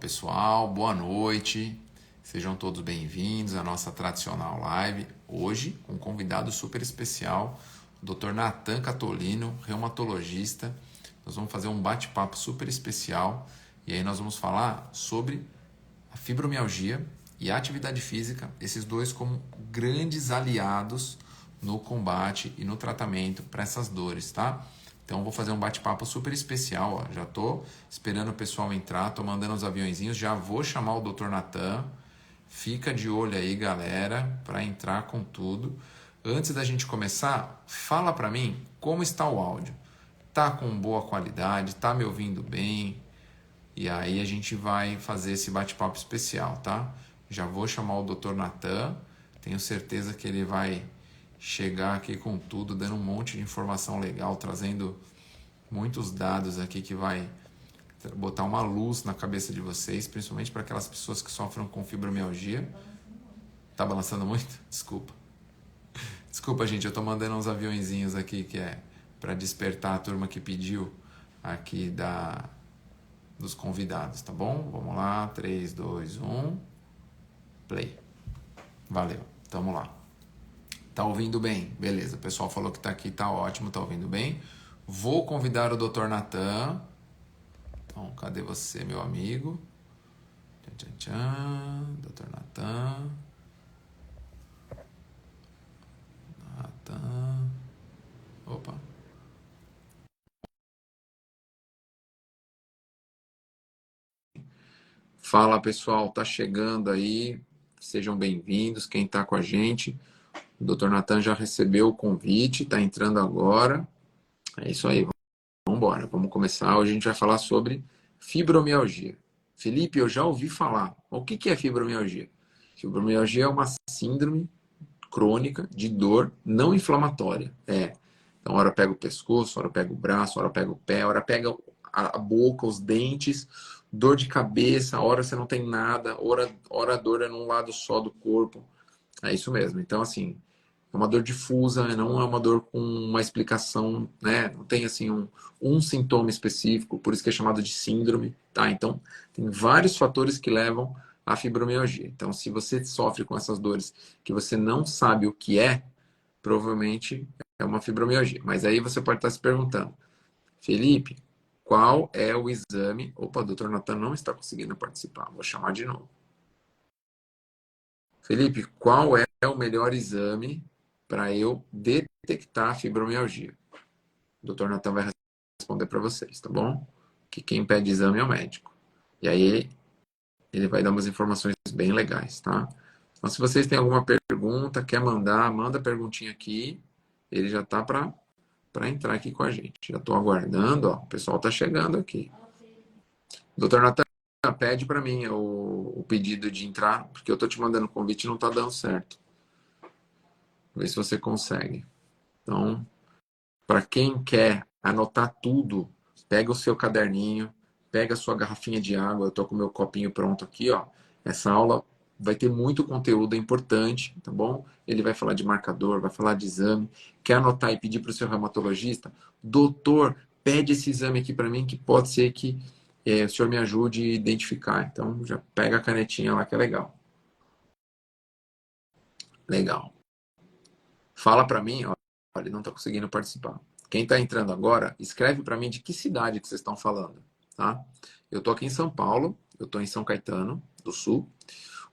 pessoal, boa noite. Sejam todos bem-vindos à nossa tradicional live. Hoje, um convidado super especial, o Dr. Nathan Catolino, reumatologista. Nós vamos fazer um bate-papo super especial e aí nós vamos falar sobre a fibromialgia e a atividade física, esses dois como grandes aliados no combate e no tratamento para essas dores, tá? Então vou fazer um bate-papo super especial, ó. Já tô esperando o pessoal entrar, tô mandando os aviõezinhos, já vou chamar o Dr. Nathan. Fica de olho aí, galera, para entrar com tudo. Antes da gente começar, fala para mim como está o áudio. Tá com boa qualidade, tá me ouvindo bem? E aí a gente vai fazer esse bate-papo especial, tá? Já vou chamar o Dr. Nathan, tenho certeza que ele vai chegar aqui com tudo, dando um monte de informação legal, trazendo muitos dados aqui que vai botar uma luz na cabeça de vocês, principalmente para aquelas pessoas que sofrem com fibromialgia. Tá balançando muito? Desculpa. Desculpa, gente, eu tô mandando uns aviõezinhos aqui que é para despertar a turma que pediu aqui dos convidados, tá bom? Vamos lá, 3, 2, 1, play. Valeu, tamo lá. Tá ouvindo bem? Beleza, o pessoal falou que tá aqui, tá ótimo, tá ouvindo bem. Vou convidar o Dr. Nathan. Então, cadê você, meu amigo? Tchan, tchan, tchan. Dr. Nathan. Nathan. Opa. Fala, pessoal, tá chegando aí. Sejam bem-vindos, quem tá com a gente. O Dr. Nathan já recebeu o convite, tá entrando agora. É isso aí, vamos embora. Vamos começar. Hoje a gente vai falar sobre fibromialgia. Felipe, eu já ouvi falar. O que é fibromialgia? Fibromialgia é uma síndrome crônica de dor não inflamatória. Então, hora pega o pescoço, hora pega o braço, hora pega o pé, hora pega a boca, os dentes, dor de cabeça, hora você não tem nada, hora a dor é num lado só do corpo. É isso mesmo. Então, assim, é uma dor difusa, não é uma dor com uma explicação, né? Não tem, assim, um sintoma específico, por isso que é chamado de síndrome, tá? Então, tem vários fatores que levam à fibromialgia. Então, se você sofre com essas dores que você não sabe o que é, provavelmente é uma fibromialgia. Mas aí você pode estar se perguntando, Felipe, qual é o exame? Opa, o doutor Nathan não está conseguindo participar, vou chamar de novo. Felipe, qual é o melhor exame para eu detectar a fibromialgia? O doutor Nathan vai responder para vocês, tá bom? Que quem pede exame é o médico. E aí ele vai dar umas informações bem legais, tá? Então, se vocês têm alguma pergunta, quer mandar, manda a perguntinha aqui. Ele já tá para entrar aqui com a gente. Já estou aguardando, ó. O pessoal tá chegando aqui. Doutor Nathan, pede para mim o pedido de entrar, porque eu tô te mandando convite e não tá dando certo. Vê se você consegue. Então, para quem quer anotar tudo, pega o seu caderninho, pega a sua garrafinha de água. Eu tô com o meu copinho pronto aqui, ó. Essa aula vai ter muito conteúdo importante, tá bom? Ele vai falar de marcador, vai falar de exame. Quer anotar e pedir para o seu reumatologista? Doutor, pede esse exame aqui para mim que pode ser que o senhor me ajude a identificar. Então, já pega a canetinha lá que é legal. Legal. Fala para mim, ó, ele não está conseguindo participar. Quem está entrando agora, escreve para mim de que cidade que vocês estão falando, tá? Eu estou aqui em São Paulo, eu estou em São Caetano do Sul.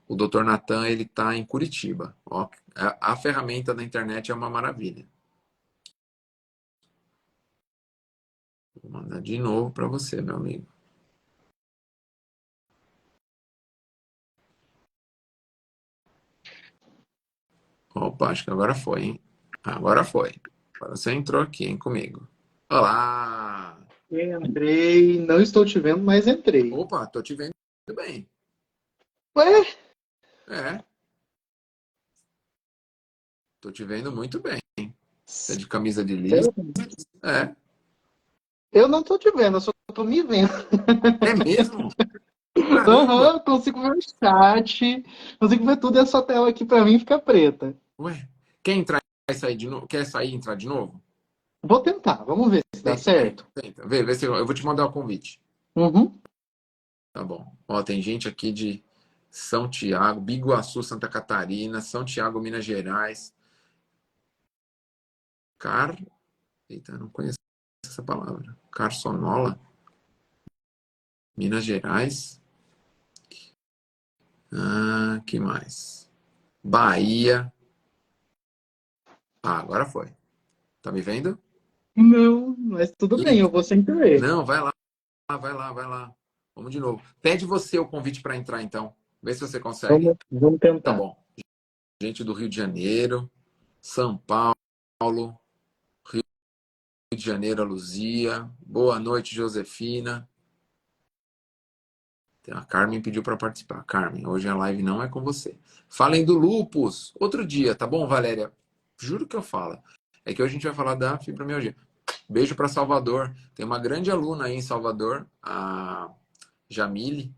O Dr. Nathan, ele está em Curitiba. Ó, a ferramenta da internet é uma maravilha. Vou mandar de novo para você, meu amigo. Opa, acho que agora foi, hein? Agora foi. Agora você entrou aqui, hein, comigo. Olá! Entrei, não estou te vendo, mas entrei. Opa, tô te vendo bem. Ué, É, tô te vendo muito bem. Tá de camisa de lista. sério? É. Eu não estou te vendo, eu só estou me vendo. É mesmo? Caramba! Aham, consigo ver o chat, consigo ver tudo e essa tela aqui para mim fica preta. Ué, quer entrar e sair de novo? Quer sair e entrar de novo? Vou tentar, vamos ver se dá Tenta, tenta, certo. tenta. Vê se eu vou te mandar o convite. Uhum. Tá bom. Ó, tem gente aqui de São Tiago, Biguaçu, Santa Catarina, São Tiago, Minas Gerais. Car... Eita, não conheço essa palavra. Carçonola, Minas Gerais. Ah, que mais? Bahia. Ah, agora foi. Tá me vendo? Não, mas tudo bem, Ih, eu vou sempre ver. não, vai lá, vai lá, vai lá. Vamos de novo. Pede você o convite para entrar, então. Vê se você consegue. Vamos Tá tentar. bom. Gente do Rio de Janeiro, São Paulo, Rio de Janeiro, a Luzia. Boa noite, Josefina. A Carmen pediu para participar. Carmen, hoje a live não é com você. Falem do lupus. Outro dia, tá bom, Valéria? Juro que eu falo. É que hoje a gente vai falar da fibromialgia. Beijo para Salvador. Tem uma grande aluna aí em Salvador, a Jamile.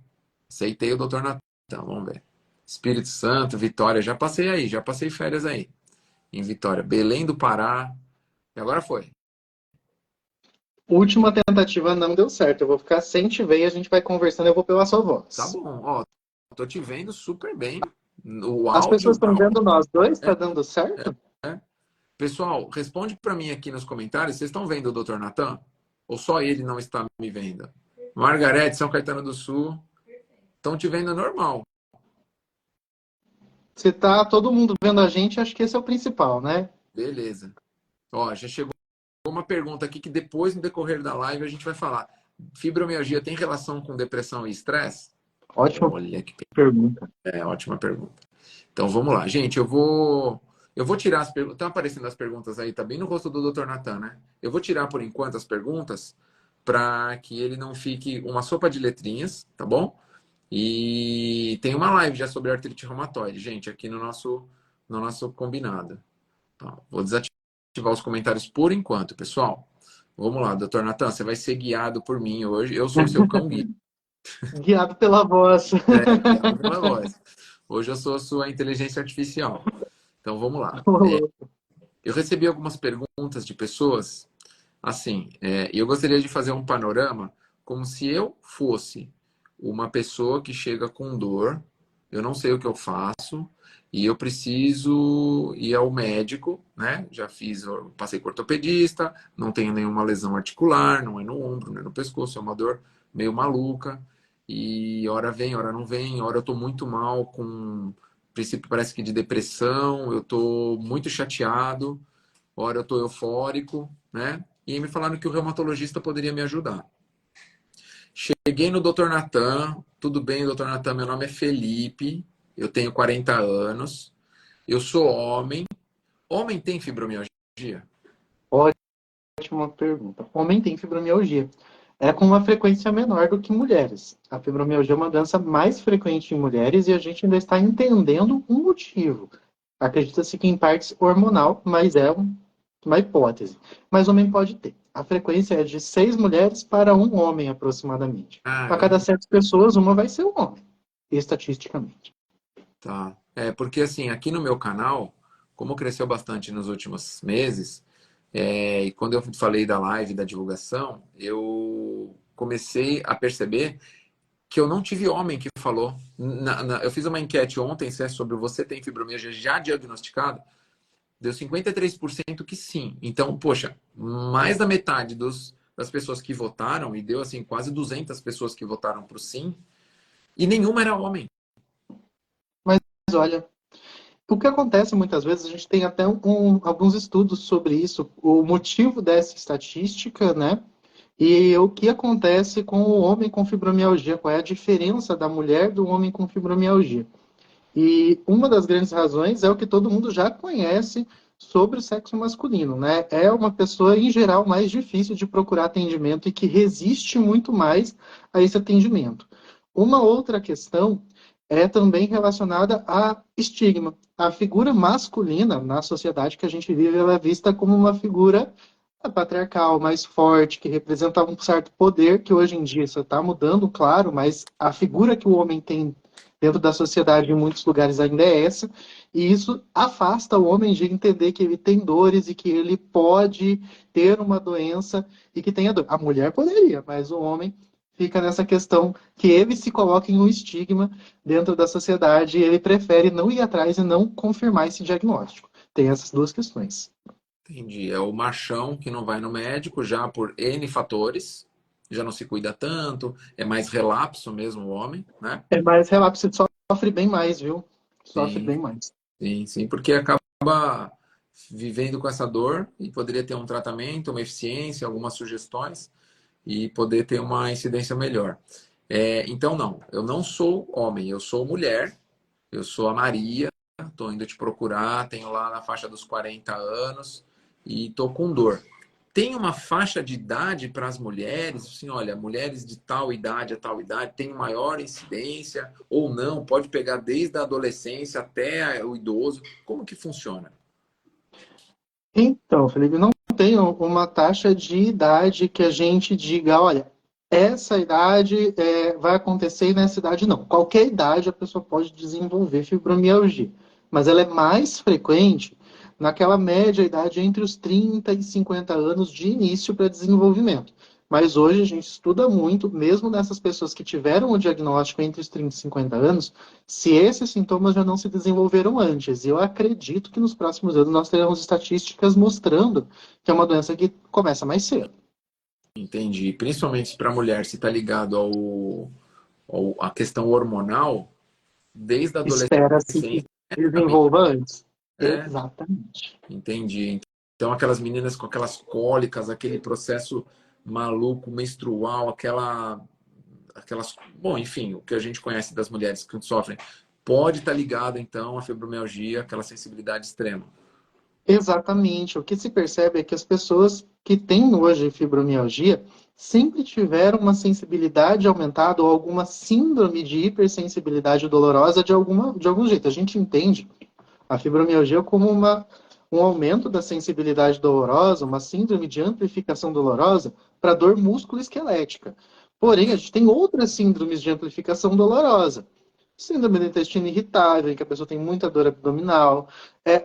Aceitei o doutor Natan. Vamos ver. Espírito Santo, Vitória. Já passei aí, já passei férias aí. Em Vitória. Belém do Pará. E agora foi. Última tentativa não deu certo. Eu vou ficar sem te ver e a gente vai conversando. Eu vou pela sua Tá voz. bom, ó. Tô te vendo super bem. O As pessoas áudio. estão vendo nós dois? É, Tá dando certo? é. Pessoal, responde para mim aqui nos comentários. Vocês estão vendo o doutor Natan? Ou só ele não está me vendo? Margarete, São Caetano do Sul. Estão te vendo normal. Se tá todo mundo vendo a gente, acho que esse é o principal, né? Beleza. Ó, já chegou uma pergunta aqui que depois, no decorrer da live, a gente vai falar. Fibromialgia tem relação com depressão e estresse? Ótima Olha que pergunta. ótima pergunta. Então vamos lá, gente. Eu vou tirar as perguntas. Estão aparecendo as perguntas aí, tá bem no rosto do Dr. Natan, né? Eu vou tirar por enquanto as perguntas para que ele não fique uma sopa de letrinhas, tá bom? E tem uma live já sobre artrite reumatoide, gente, aqui no nosso combinado. Tá, vou desativar os comentários por enquanto, pessoal. Vamos lá, doutor Natan, você vai ser guiado por mim hoje. Eu sou o seu cão guia, Guiado pela voz. guiado pela voz. Hoje eu sou a sua inteligência artificial. Então vamos lá. Eu recebi algumas perguntas de pessoas, assim, e eu gostaria de fazer um panorama como se eu fosse uma pessoa que chega com dor, eu não sei o que eu faço, e eu preciso ir ao médico, né? Já fiz, passei com ortopedista, não tenho nenhuma lesão articular, não é no ombro, não é no pescoço, é uma dor meio maluca, e hora vem, hora não vem, hora eu tô muito mal, com princípio parece que de depressão, eu tô muito chateado, hora eu tô eufórico, né? E aí me falaram que o reumatologista poderia me ajudar. Cheguei no Dr. Natan, tudo bem, Dr. Natan, meu nome é Felipe, eu tenho 40 anos, eu sou homem. Homem tem fibromialgia? Ótima pergunta. Homem tem fibromialgia. É com uma frequência menor do que mulheres. A fibromialgia é uma doença mais frequente em mulheres e a gente ainda está entendendo o motivo. Acredita-se que em partes hormonal, mas é uma hipótese. Mas homem pode ter. A frequência é de 6 mulheres para um homem, aproximadamente. A cada Caramba, 7 pessoas, uma vai ser um homem, estatisticamente. tá. Porque assim, aqui no meu canal, como cresceu bastante nos últimos meses, e quando eu falei da live, da divulgação, eu comecei a perceber que eu não tive homem que falou. Eu fiz uma enquete ontem, se é sobre você tem fibromialgia já diagnosticado, deu 53% que sim. Então, poxa, mais da metade das pessoas que votaram, e deu assim quase 200 pessoas que votaram para o sim, e nenhuma era homem. Mas olha, o que acontece muitas vezes, a gente tem até alguns estudos sobre isso, o motivo dessa estatística, né? E o que acontece com o homem com fibromialgia, qual é a diferença da mulher do homem com fibromialgia. E uma das grandes razões é o que todo mundo já conhece sobre o sexo masculino, né? É uma pessoa, em geral, mais difícil de procurar atendimento e que resiste muito mais a esse atendimento. Uma outra questão é também relacionada a estigma. A figura masculina na sociedade que a gente vive, ela é vista como uma figura patriarcal, mais forte, que representa um certo poder, que hoje em dia isso está mudando, claro, mas a figura que o homem tem dentro da sociedade em muitos lugares ainda é essa, e isso afasta o homem de entender que ele tem dores e que ele pode ter uma doença e que tenha dor. A mulher poderia, mas o homem fica nessa questão que ele se coloca em um estigma dentro da sociedade e ele prefere não ir atrás e não confirmar esse diagnóstico. Tem essas duas questões. Entendi. É o machão que não vai no médico já por N fatores, já não se cuida tanto, é mais relapso mesmo o homem, né? É mais relapso, sofre bem mais, viu? Sofre Sim, bem mais. sim, sim, porque acaba vivendo com essa dor e poderia ter um tratamento, uma eficiência, algumas sugestões e poder ter uma incidência melhor. Então, não, eu não sou homem, eu sou mulher, eu sou a Maria, estou indo te procurar, tenho lá na faixa dos 40 anos e estou com dor. Tem uma faixa de idade para as mulheres, assim, olha, mulheres de tal idade a tal idade tem maior incidência ou não, pode pegar desde a adolescência até o idoso. Como que funciona? Então, Felipe, não tem uma taxa de idade que a gente diga, olha, essa idade vai acontecer e nessa idade não. Qualquer idade a pessoa pode desenvolver fibromialgia, mas ela é mais frequente naquela média idade entre os 30 e 50 anos de início para desenvolvimento. Mas hoje a gente estuda muito, mesmo nessas pessoas que tiveram o diagnóstico entre os 30 e 50 anos, se esses sintomas já não se desenvolveram antes. E eu acredito que nos próximos anos nós teremos estatísticas mostrando que é uma doença que começa mais cedo. Entendi. Principalmente para a mulher, se está ligado à questão hormonal, desde a Espera-se que adolescência, também. desenvolva antes. É, Exatamente. entendi. Então, aquelas meninas com aquelas cólicas, aquele processo maluco, menstrual, aquelas. Bom, enfim, o que a gente conhece das mulheres que sofrem, pode estar ligado, então, à fibromialgia, aquela sensibilidade extrema. Exatamente. O que se percebe é que as pessoas que têm hoje fibromialgia sempre tiveram uma sensibilidade aumentada ou alguma síndrome de hipersensibilidade dolorosa de algum jeito. A gente entende a fibromialgia como um aumento da sensibilidade dolorosa, uma síndrome de amplificação dolorosa para dor músculo-esquelética. Porém, a gente tem outras síndromes de amplificação dolorosa. Síndrome do intestino irritável, em que a pessoa tem muita dor abdominal.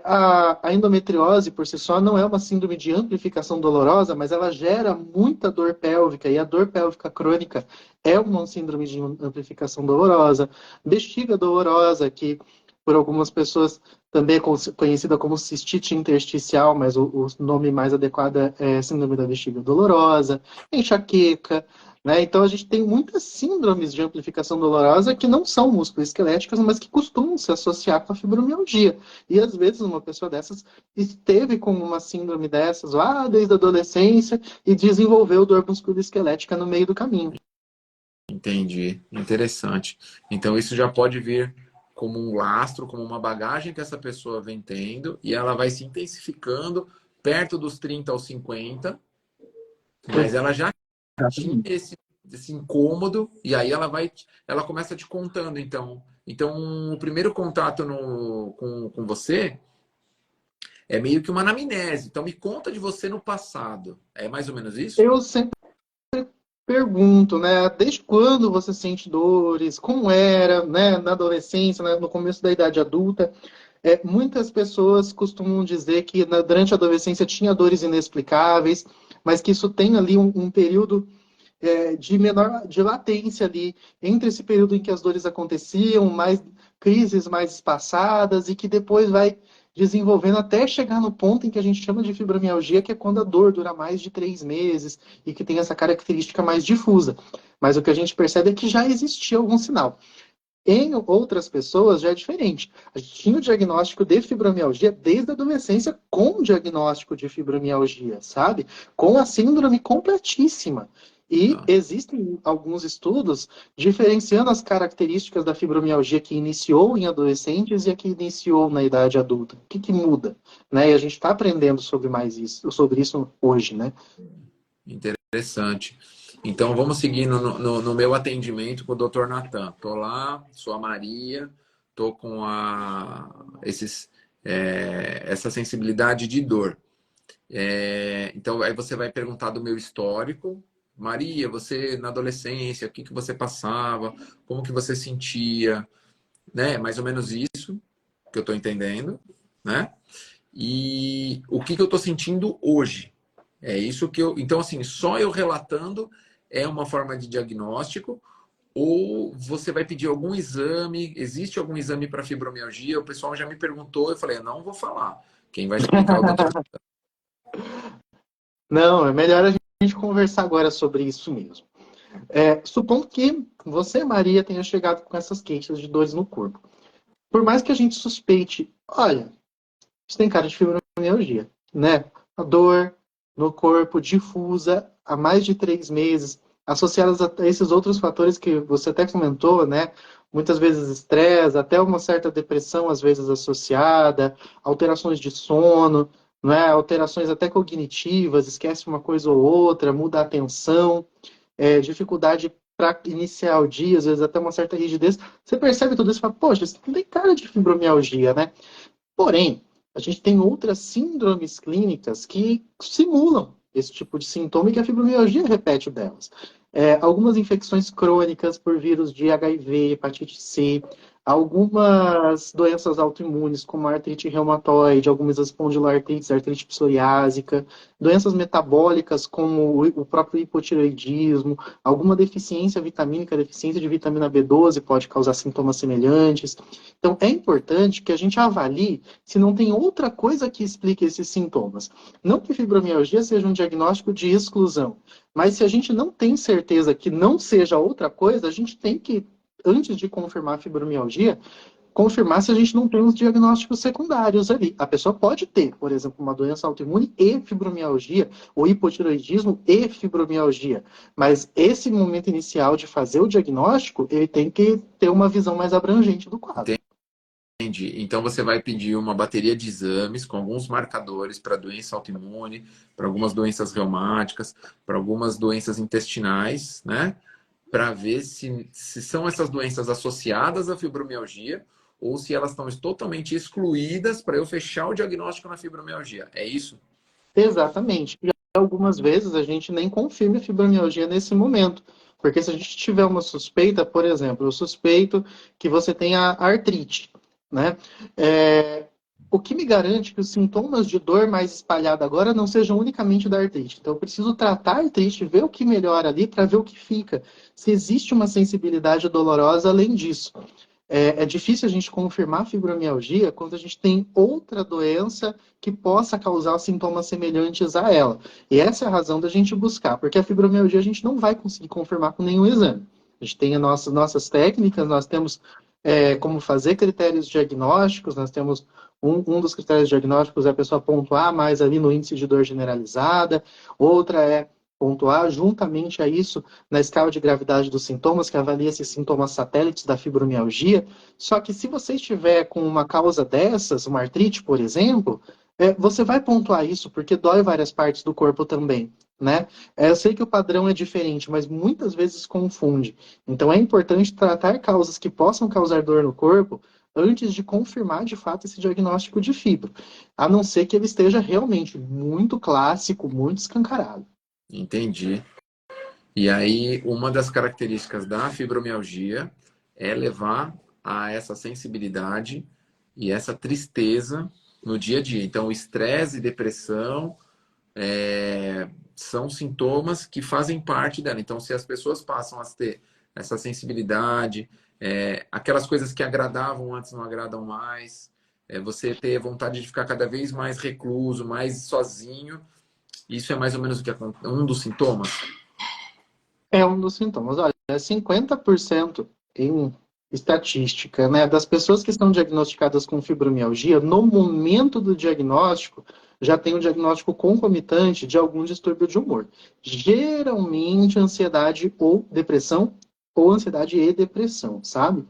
A endometriose, por si só, não é uma síndrome de amplificação dolorosa, mas ela gera muita dor pélvica, e a dor pélvica crônica é uma síndrome de amplificação dolorosa. Bexiga dolorosa, que por algumas pessoas também é conhecida como cistite intersticial, mas o nome mais adequado é síndrome da bexiga dolorosa, enxaqueca, né? Então a gente tem muitas síndromes de amplificação dolorosa que não são musculoesqueléticas, mas que costumam se associar com a fibromialgia. E às vezes uma pessoa dessas esteve com uma síndrome dessas lá desde a adolescência e desenvolveu dor musculoesquelética no meio do caminho. Entendi. Interessante. Então, isso já pode vir como um lastro, como uma bagagem que essa pessoa vem tendo, e ela vai se intensificando perto dos 30 aos 50, mas ela já tinha Exatamente. esse incômodo, e aí ela começa te contando, então. Então, o primeiro contato com você é meio que uma anamnese. Então, me conta de você no passado. É mais ou menos isso? Eu sempre pergunto, né? Desde quando você sente dores? Como era, né? Na adolescência, né? No começo da idade adulta? Muitas pessoas costumam dizer que durante a adolescência tinha dores inexplicáveis, mas que isso tem ali um período de latência ali entre esse período em que as dores aconteciam, mais crises mais espaçadas e que depois vai desenvolvendo até chegar no ponto em que a gente chama de fibromialgia, que é quando a dor dura mais de 3 meses e que tem essa característica mais difusa. Mas o que a gente percebe é que já existia algum sinal. Em outras pessoas já é diferente. A gente tinha o diagnóstico de fibromialgia desde a adolescência com o diagnóstico de fibromialgia, sabe? Com a síndrome completíssima. E Ah, existem alguns estudos diferenciando as características da fibromialgia que iniciou em adolescentes e a que iniciou na idade adulta. O que muda? Né? E a gente está aprendendo sobre isso hoje, né? interessante. Então, vamos seguir no meu atendimento com o Dr. Natan. Estou lá, sou a Maria, estou com essa sensibilidade de dor. Então, aí você vai perguntar do meu histórico. Maria, você na adolescência, o que que você passava? Como que você sentia? Né? Mais ou menos isso que eu estou entendendo, né? E o que que eu estou sentindo hoje? É isso que eu. Então, assim, só eu relatando é uma forma de diagnóstico? Ou você vai pedir algum exame? Existe algum exame para fibromialgia? O pessoal já me perguntou, eu falei, eu não vou falar. Quem vai explicar é o doutor. Não, é melhor a gente conversar agora sobre isso mesmo. Supondo que você, Maria, tenha chegado com essas queixas de dores no corpo. Por mais que a gente suspeite, olha, isso tem cara de fibromialgia, né? A dor no corpo difusa há mais de 3 meses, associadas a esses outros fatores que você até comentou, né? Muitas vezes estresse, até uma certa depressão, às vezes associada, alterações de sono, né? Alterações até cognitivas, esquece uma coisa ou outra, muda a atenção, dificuldade para iniciar o dia, às vezes até uma certa rigidez. Você percebe tudo isso e fala, poxa, isso não tem cara de fibromialgia, né? Porém, a gente tem outras síndromes clínicas que simulam esse tipo de sintoma e que a fibromialgia repete o delas. Algumas infecções crônicas por vírus de HIV, hepatite C, algumas doenças autoimunes, como a artrite reumatoide, algumas espondiloartrites, artrite psoriásica, doenças metabólicas, como o próprio hipotireoidismo, alguma deficiência vitamínica, deficiência de vitamina B12 pode causar sintomas semelhantes. Então, é importante que a gente avalie se não tem outra coisa que explique esses sintomas. Não que fibromialgia seja um diagnóstico de exclusão, mas se a gente não tem certeza que não seja outra coisa, a gente tem que, antes de confirmar a fibromialgia, confirmar se a gente não tem os diagnósticos secundários ali. A pessoa pode ter, por exemplo, uma doença autoimune e fibromialgia, ou hipotiroidismo e fibromialgia, mas esse momento inicial de fazer o diagnóstico, ele tem que ter uma visão mais abrangente do quadro. Entendi. Então você vai pedir uma bateria de exames com alguns marcadores para doença autoimune, para algumas doenças reumáticas, para algumas doenças intestinais, né? Para ver se são essas doenças associadas à fibromialgia ou se elas estão totalmente excluídas para eu fechar o diagnóstico na fibromialgia. É isso? Exatamente. E algumas vezes a gente nem confirma a fibromialgia nesse momento. Porque se a gente tiver uma suspeita, por exemplo, eu suspeito que você tenha artrite, né? O que me garante que os sintomas de dor mais espalhada agora não sejam unicamente da artrite. Então, eu preciso tratar a artrite, ver o que melhora ali para ver o que fica. Se existe uma sensibilidade dolorosa além disso. É difícil a gente confirmar a fibromialgia quando a gente tem outra doença que possa causar sintomas semelhantes a ela. E essa é a razão da gente buscar, porque a fibromialgia a gente não vai conseguir confirmar com nenhum exame. A gente tem as nossas técnicas, nós temos como fazer critérios diagnósticos, nós temos um dos critérios diagnósticos é a pessoa pontuar mais ali no índice de dor generalizada, outra é pontuar juntamente a isso na escala de gravidade dos sintomas, que avalia esses sintomas satélites da fibromialgia. Só que se você estiver com uma causa dessas, uma artrite, por exemplo, você vai pontuar isso, porque dói várias partes do corpo também, né? Eu sei que o padrão é diferente, mas muitas vezes confunde. Então é importante tratar causas que possam causar dor no corpo antes de confirmar de fato esse diagnóstico de fibro, a não ser que ele esteja realmente muito clássico, muito escancarado. Entendi. E aí, uma das características da fibromialgia é levar a essa sensibilidade e essa tristeza no dia a dia. Então, estresse e depressão são sintomas que fazem parte dela. Então, se as pessoas passam a ter essa sensibilidade, aquelas coisas que agradavam antes não agradam mais, você ter vontade de ficar cada vez mais recluso, mais sozinho, isso é mais ou menos o que um dos sintomas. É um dos sintomas. Olha, 50% em estatística, né, das pessoas que estão diagnosticadas com fibromialgia, no momento do diagnóstico, já tem um diagnóstico concomitante de algum distúrbio de humor. Geralmente, ansiedade ou ansiedade e depressão, sabe?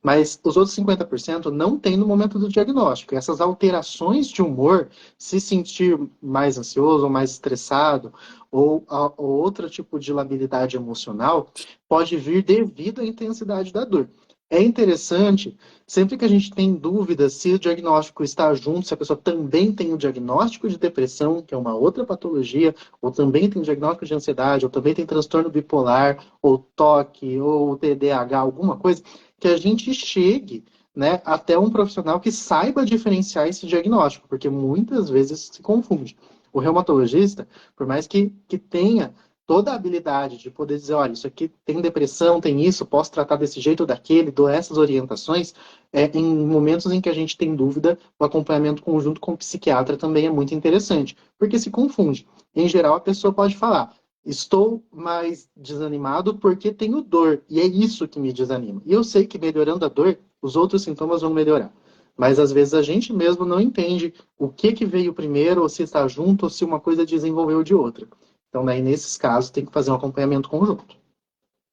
Mas os outros 50% não tem no momento do diagnóstico. Essas alterações de humor, se sentir mais ansioso ou mais estressado, ou outro tipo de labilidade emocional, pode vir devido à intensidade da dor. É interessante, sempre que a gente tem dúvida se o diagnóstico está junto, se a pessoa também tem o diagnóstico de depressão, que é uma outra patologia, ou também tem diagnóstico de ansiedade, ou também tem transtorno bipolar, ou toque, ou TDAH, alguma coisa, que a gente chegue, né, até um profissional que saiba diferenciar esse diagnóstico, porque muitas vezes se confunde. O reumatologista, por mais que tenha toda a habilidade de poder dizer, olha, isso aqui tem depressão, tem isso, posso tratar desse jeito ou daquele, dou essas orientações, em momentos em que a gente tem dúvida, o acompanhamento conjunto com o psiquiatra também é muito interessante, porque se confunde. Em geral, a pessoa pode falar, estou mais desanimado porque tenho dor, e é isso que me desanima. E eu sei que melhorando a dor, os outros sintomas vão melhorar. Mas às vezes a gente mesmo não entende o que veio primeiro, ou se está junto, ou se uma coisa desenvolveu de outra. Então, daí, nesses casos, tem que fazer um acompanhamento conjunto.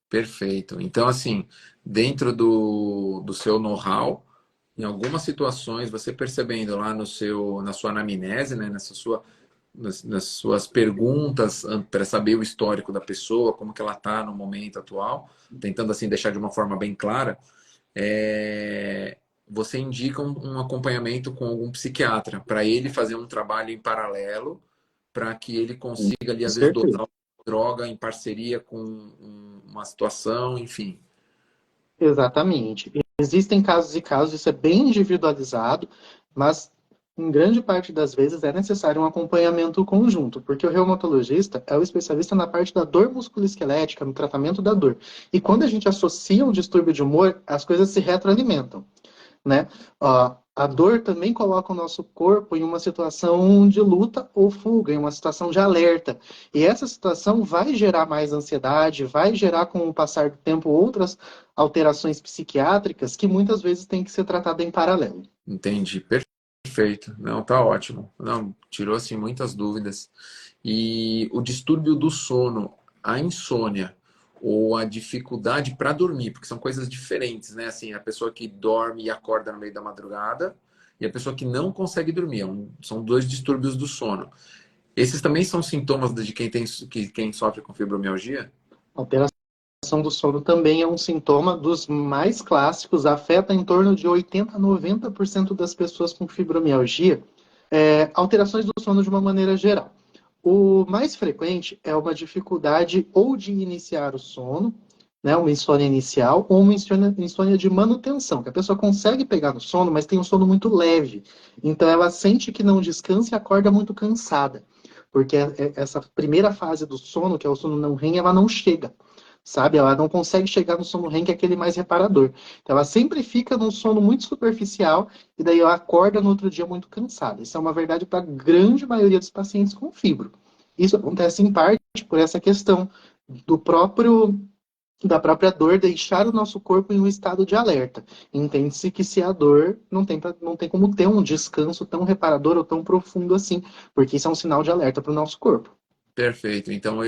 Perfeito. Então, assim, dentro do seu know-how, em algumas situações, você percebendo lá na sua anamnese, né, nas suas perguntas para saber o histórico da pessoa, como que ela está no momento atual, tentando assim deixar de uma forma bem clara, você indica um acompanhamento com algum psiquiatra para ele fazer um trabalho em paralelo, para que ele consiga ali Com às vezes certeza. dosar uma droga em parceria com uma situação, enfim. Exatamente. Existem casos e casos, isso é bem individualizado, mas em grande parte das vezes é necessário um acompanhamento conjunto, porque o reumatologista é o especialista na parte da dor musculoesquelética, no tratamento da dor. E quando a gente associa um distúrbio de humor, as coisas se retroalimentam, né? A dor também coloca o nosso corpo em uma situação de luta ou fuga, em uma situação de alerta. E essa situação vai gerar mais ansiedade, vai gerar, com o passar do tempo, outras alterações psiquiátricas que muitas vezes têm que ser tratadas em paralelo. Entendi, perfeito. Não, tá ótimo. Não, tirou assim muitas dúvidas. E o distúrbio do sono, a insônia ou a dificuldade para dormir, porque são coisas diferentes, né? Assim, a pessoa que dorme e acorda no meio da madrugada e a pessoa que não consegue dormir. São dois distúrbios do sono. Esses também são sintomas de quem sofre com fibromialgia? A alteração do sono também é um sintoma dos mais clássicos, afeta em torno de 80 a 90% das pessoas com fibromialgia, alterações do sono de uma maneira geral. O mais frequente é uma dificuldade ou de iniciar o sono, né, uma insônia inicial, ou uma insônia de manutenção, que a pessoa consegue pegar no sono, mas tem um sono muito leve. Então ela sente que não descansa e acorda muito cansada, porque essa primeira fase do sono, que é o sono não REM, ela não chega. Sabe, ela não consegue chegar no sono REM, que é aquele mais reparador. Então, ela sempre fica num sono muito superficial e daí ela acorda no outro dia muito cansada. Isso é uma verdade para a grande maioria dos pacientes com fibro. Isso acontece em parte por essa questão do próprio da própria dor deixar o nosso corpo em um estado de alerta. Entende-se que se a dor não tem como ter um descanso tão reparador ou tão profundo assim, porque isso é um sinal de alerta para o nosso corpo. Perfeito. Então,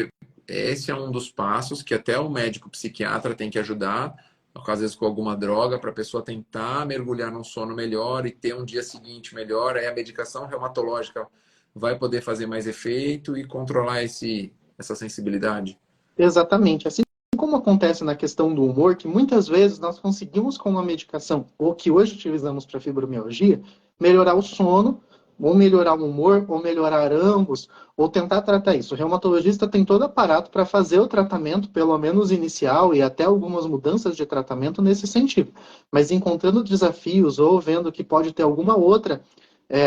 esse é um dos passos que até o médico psiquiatra tem que ajudar, às vezes com alguma droga, para a pessoa tentar mergulhar num sono melhor e ter um dia seguinte melhor. Aí a medicação reumatológica vai poder fazer mais efeito e controlar essa sensibilidade. Exatamente. Assim como acontece na questão do humor, que muitas vezes nós conseguimos com uma medicação, ou que hoje utilizamos para fibromialgia, melhorar o sono, ou melhorar o humor, ou melhorar ambos, ou tentar tratar isso. O reumatologista tem todo aparato para fazer o tratamento, pelo menos inicial, e até algumas mudanças de tratamento nesse sentido. Mas encontrando desafios ou vendo que pode ter alguma outra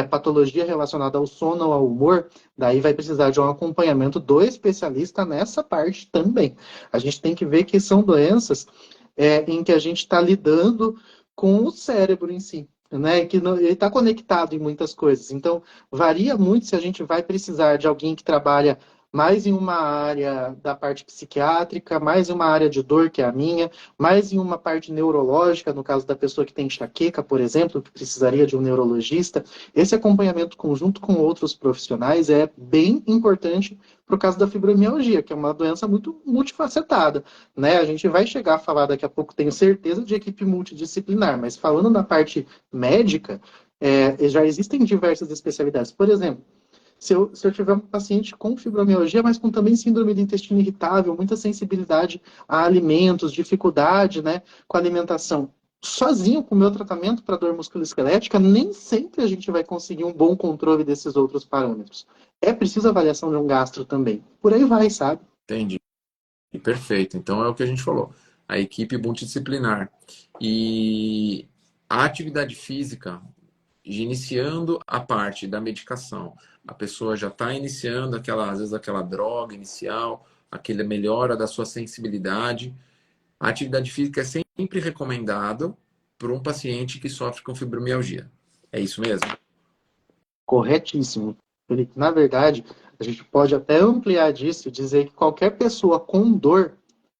patologia relacionada ao sono ou ao humor, daí vai precisar de um acompanhamento do especialista nessa parte também. A gente tem que ver que são doenças em que a gente está lidando com o cérebro em si, né? Que não, ele está conectado em muitas coisas. Então, varia muito se a gente vai precisar de alguém que trabalha mais em uma área da parte psiquiátrica, mais em uma área de dor, que é a minha, mais em uma parte neurológica, no caso da pessoa que tem enxaqueca, por exemplo, que precisaria de um neurologista. Esse acompanhamento conjunto com outros profissionais é bem importante para o caso da fibromialgia, que é uma doença muito multifacetada, né? A gente vai chegar a falar daqui a pouco, tenho certeza, de equipe multidisciplinar, mas falando na parte médica, já existem diversas especialidades. Por exemplo, se eu tiver um paciente com fibromialgia, mas com também síndrome do intestino irritável, muita sensibilidade a alimentos, dificuldade, né, com a alimentação, sozinho com o meu tratamento para dor musculoesquelética, nem sempre a gente vai conseguir um bom controle desses outros parâmetros. É preciso avaliação de um gastro também. Por aí vai, sabe? Entendi. Perfeito. Então é o que a gente falou. A equipe multidisciplinar. E a atividade física, iniciando a parte da medicação, a pessoa já está iniciando às vezes aquela droga inicial, aquela melhora da sua sensibilidade. A atividade física é sempre recomendado para um paciente que sofre com fibromialgia. É isso mesmo? Corretíssimo, Felipe. Na verdade, a gente pode até ampliar disso e dizer que qualquer pessoa com dor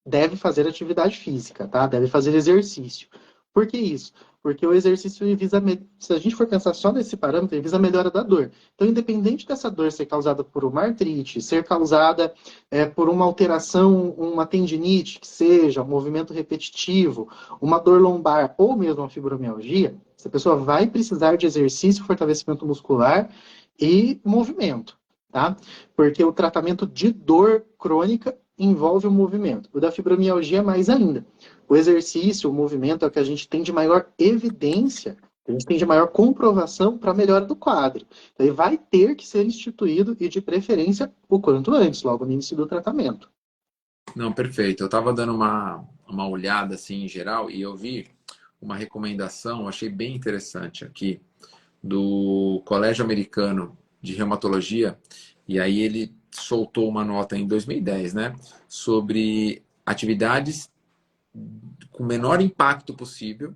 deve fazer atividade física, tá? Deve fazer exercício. Por que isso? Porque o exercício ele visa, se a gente for pensar só nesse parâmetro, ele visa a melhora da dor. Então, independente dessa dor ser causada por uma artrite, ser causada por uma alteração, uma tendinite, que seja um movimento repetitivo, uma dor lombar ou mesmo uma fibromialgia, essa pessoa vai precisar de exercício, fortalecimento muscular e movimento, tá? Porque o tratamento de dor crônica envolve o movimento. O da fibromialgia mais ainda. O exercício, o movimento é o que a gente tem de maior evidência, a gente tem de maior comprovação para a melhora do quadro. Então, ele vai ter que ser instituído e de preferência o quanto antes, logo no início do tratamento. Não, perfeito. Eu estava dando uma olhada assim em geral e eu vi uma recomendação, achei bem interessante aqui, do Colégio Americano de Reumatologia, e aí ele soltou uma nota em 2010, né, sobre atividades com o menor impacto possível,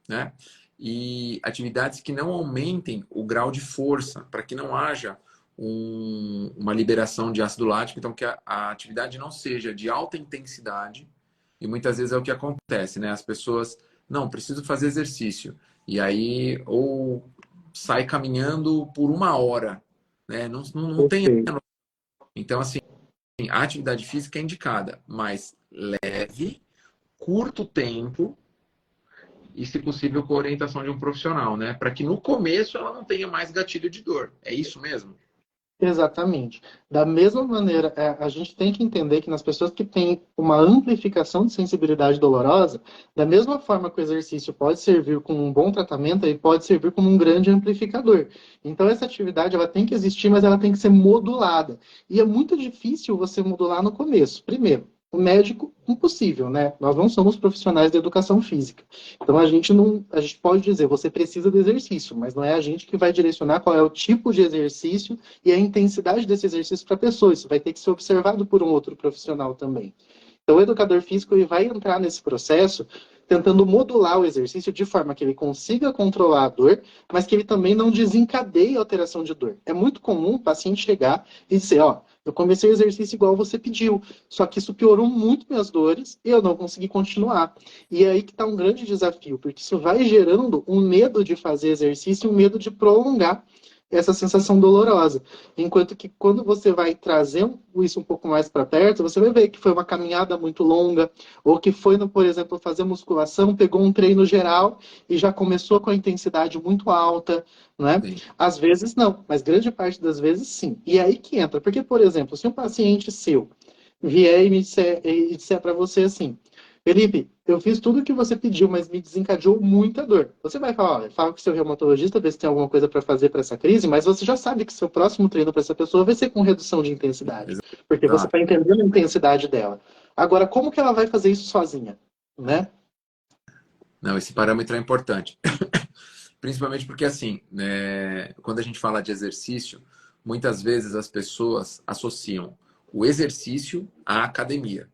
né, e atividades que não aumentem o grau de força, para que não haja uma liberação de ácido lático, então que a atividade não seja de alta intensidade, e muitas vezes é o que acontece, né? As pessoas, não, preciso fazer exercício, e aí ou sai caminhando por 1 hora, né? Não tem. Perfeito. Então, assim, a atividade física é indicada, mas leve, curto tempo, e, se possível, com a orientação de um profissional, né? Para que no começo ela não tenha mais gatilho de dor. É isso mesmo? Exatamente. Da mesma maneira, a gente tem que entender que nas pessoas que têm uma amplificação de sensibilidade dolorosa, da mesma forma que o exercício pode servir como um bom tratamento, ele pode servir como um grande amplificador. Então, essa atividade ela tem que existir, mas ela tem que ser modulada. E é muito difícil você modular no começo. Primeiro, o médico, impossível, né? Nós não somos profissionais da educação física. Então a gente pode dizer, você precisa de exercício, mas não é a gente que vai direcionar qual é o tipo de exercício e a intensidade desse exercício para a pessoa. Isso vai ter que ser observado por um outro profissional também. Então, o educador físico ele vai entrar nesse processo tentando modular o exercício de forma que ele consiga controlar a dor, mas que ele também não desencadeie a alteração de dor. É muito comum o paciente chegar e dizer, ó, eu comecei o exercício igual você pediu, só que isso piorou muito minhas dores e eu não consegui continuar. E é aí que está um grande desafio, porque isso vai gerando um medo de fazer exercício e um medo de prolongar essa sensação dolorosa. Enquanto que quando você vai trazer isso um pouco mais para perto, você vai ver que foi uma caminhada muito longa, ou que foi, por exemplo, fazer musculação, pegou um treino geral e já começou com a intensidade muito alta, né? Sim. Às vezes não, mas grande parte das vezes sim. E é aí que entra, porque, por exemplo, se um paciente seu vier e disser para você assim, Felipe, eu fiz tudo o que você pediu, mas me desencadeou muita dor. Você vai falar, olha, fala com o seu reumatologista, ver se tem alguma coisa para fazer para essa crise, mas você já sabe que seu próximo treino para essa pessoa vai ser com redução de intensidade, porque você Exato. está entendendo a intensidade dela. Agora, como que ela vai fazer isso sozinha, né? Não, esse parâmetro é importante. Principalmente porque, assim, né, quando a gente fala de exercício, muitas vezes as pessoas associam o exercício à academia.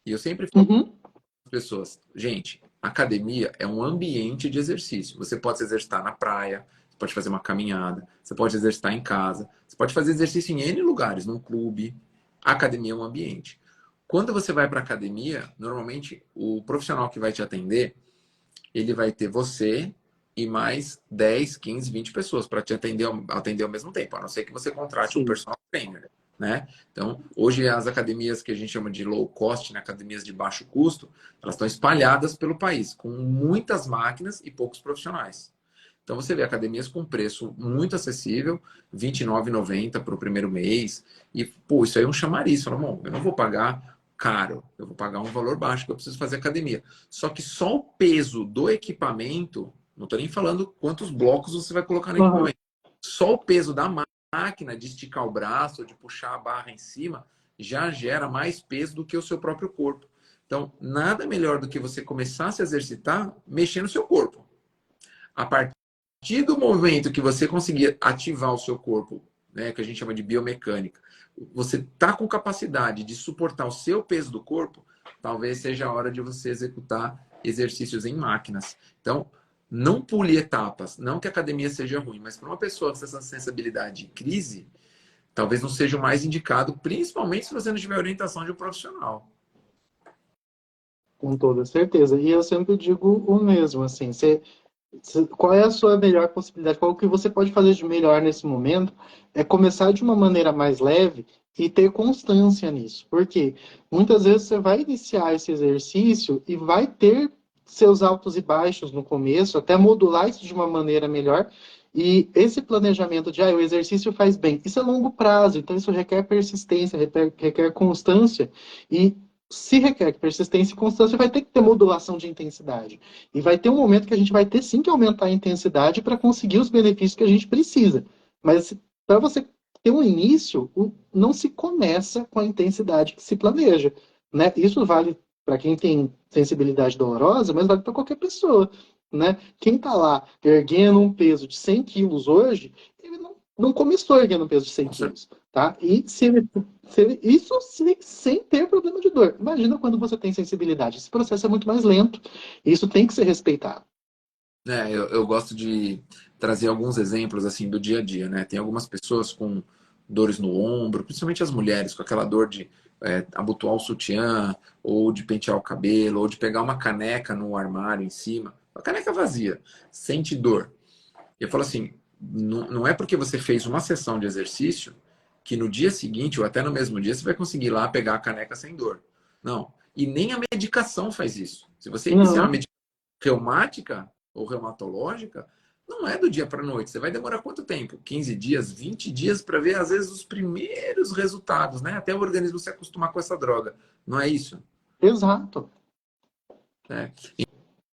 E eu sempre falo Uhum. para as pessoas, gente, academia é um ambiente de exercício. Você pode se exercitar na praia, você pode fazer uma caminhada, você pode exercitar em casa, você pode fazer exercício em N lugares, num clube. A academia é um ambiente. Quando você vai para a academia, normalmente o profissional que vai te atender, ele vai ter você e mais 10, 15, 20 pessoas para te atender ao mesmo tempo, a não ser que você contrate um Sim. personal trainer, né? Então, hoje as academias que a gente chama de low cost, né, academias de baixo custo, elas estão espalhadas pelo país, com muitas máquinas e poucos profissionais. Então, você vê academias com preço muito acessível, R$ 29,90 para o primeiro mês, e, pô, isso aí é um chamariz, fala, bom, eu não vou pagar caro, eu vou pagar um valor baixo, que eu preciso fazer academia. Só que só o peso do equipamento, não estou nem falando quantos blocos você vai colocar no Uhum. equipamento, só o peso da máquina de esticar o braço, de puxar a barra em cima, já gera mais peso do que o seu próprio corpo. Então, nada melhor do que você começar a se exercitar mexendo no seu corpo. A partir do momento que você conseguir ativar o seu corpo, né, que a gente chama de biomecânica, você está com capacidade de suportar o seu peso do corpo, talvez seja a hora de você executar exercícios em máquinas. Então, não pule etapas. Não que a academia seja ruim, mas para uma pessoa com essa sensibilidade de crise, talvez não seja o mais indicado, principalmente se você não tiver orientação de um profissional. Com toda certeza. E eu sempre digo o mesmo, assim, qual é a sua melhor possibilidade? Qual que você pode fazer de melhor nesse momento? É começar de uma maneira mais leve e ter constância nisso. Porque muitas vezes você vai iniciar esse exercício e vai ter seus altos e baixos no começo, até modular isso de uma maneira melhor. E esse planejamento de, o exercício faz bem, isso é longo prazo, então isso requer persistência, requer constância. E se requer persistência e constância, vai ter que ter modulação de intensidade. E vai ter um momento que a gente vai ter sim que aumentar a intensidade para conseguir os benefícios que a gente precisa. Mas para você ter um início, não se começa com a intensidade que se planeja. Né? Isso vale para quem tem sensibilidade dolorosa, mas vale para qualquer pessoa. Né? Quem está lá erguendo um peso de 100 quilos hoje, ele não começou erguendo um peso de 100 quilos. Tá? E isso sem ter problema de dor. Imagina quando você tem sensibilidade. Esse processo é muito mais lento. E isso tem que ser respeitado. Eu gosto de trazer alguns exemplos assim do dia a dia, né? Tem algumas pessoas com dores no ombro, principalmente as mulheres, com aquela dor de abotoar o sutiã, ou de pentear o cabelo, ou de pegar uma caneca no armário em cima, uma caneca vazia, sente dor. E eu falo assim, não é porque você fez uma sessão de exercício que no dia seguinte, ou até no mesmo dia, você vai conseguir ir lá pegar a caneca sem dor. Não. E nem a medicação faz isso. Se você iniciar uma Não, medicação reumática ou reumatológica, não é do dia para a noite. Você vai demorar quanto tempo? 15 dias, 20 dias para ver, às vezes, os primeiros resultados, né? Até o organismo se acostumar com essa droga. Não é isso? exato. Né?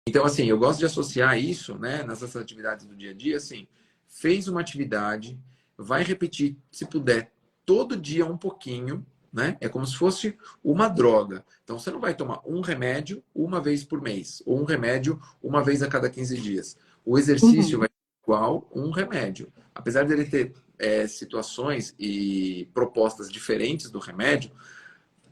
Então, assim, eu gosto de associar isso, né, nessas atividades do dia a dia, assim, fez uma atividade, vai repetir, se puder, todo dia um pouquinho, né? É como se fosse uma droga. Então, você não vai tomar um remédio uma vez por mês, ou um remédio uma vez a cada 15 dias. O exercício Uhum. vai ser igual um remédio. Apesar dele ter situações e propostas diferentes do remédio,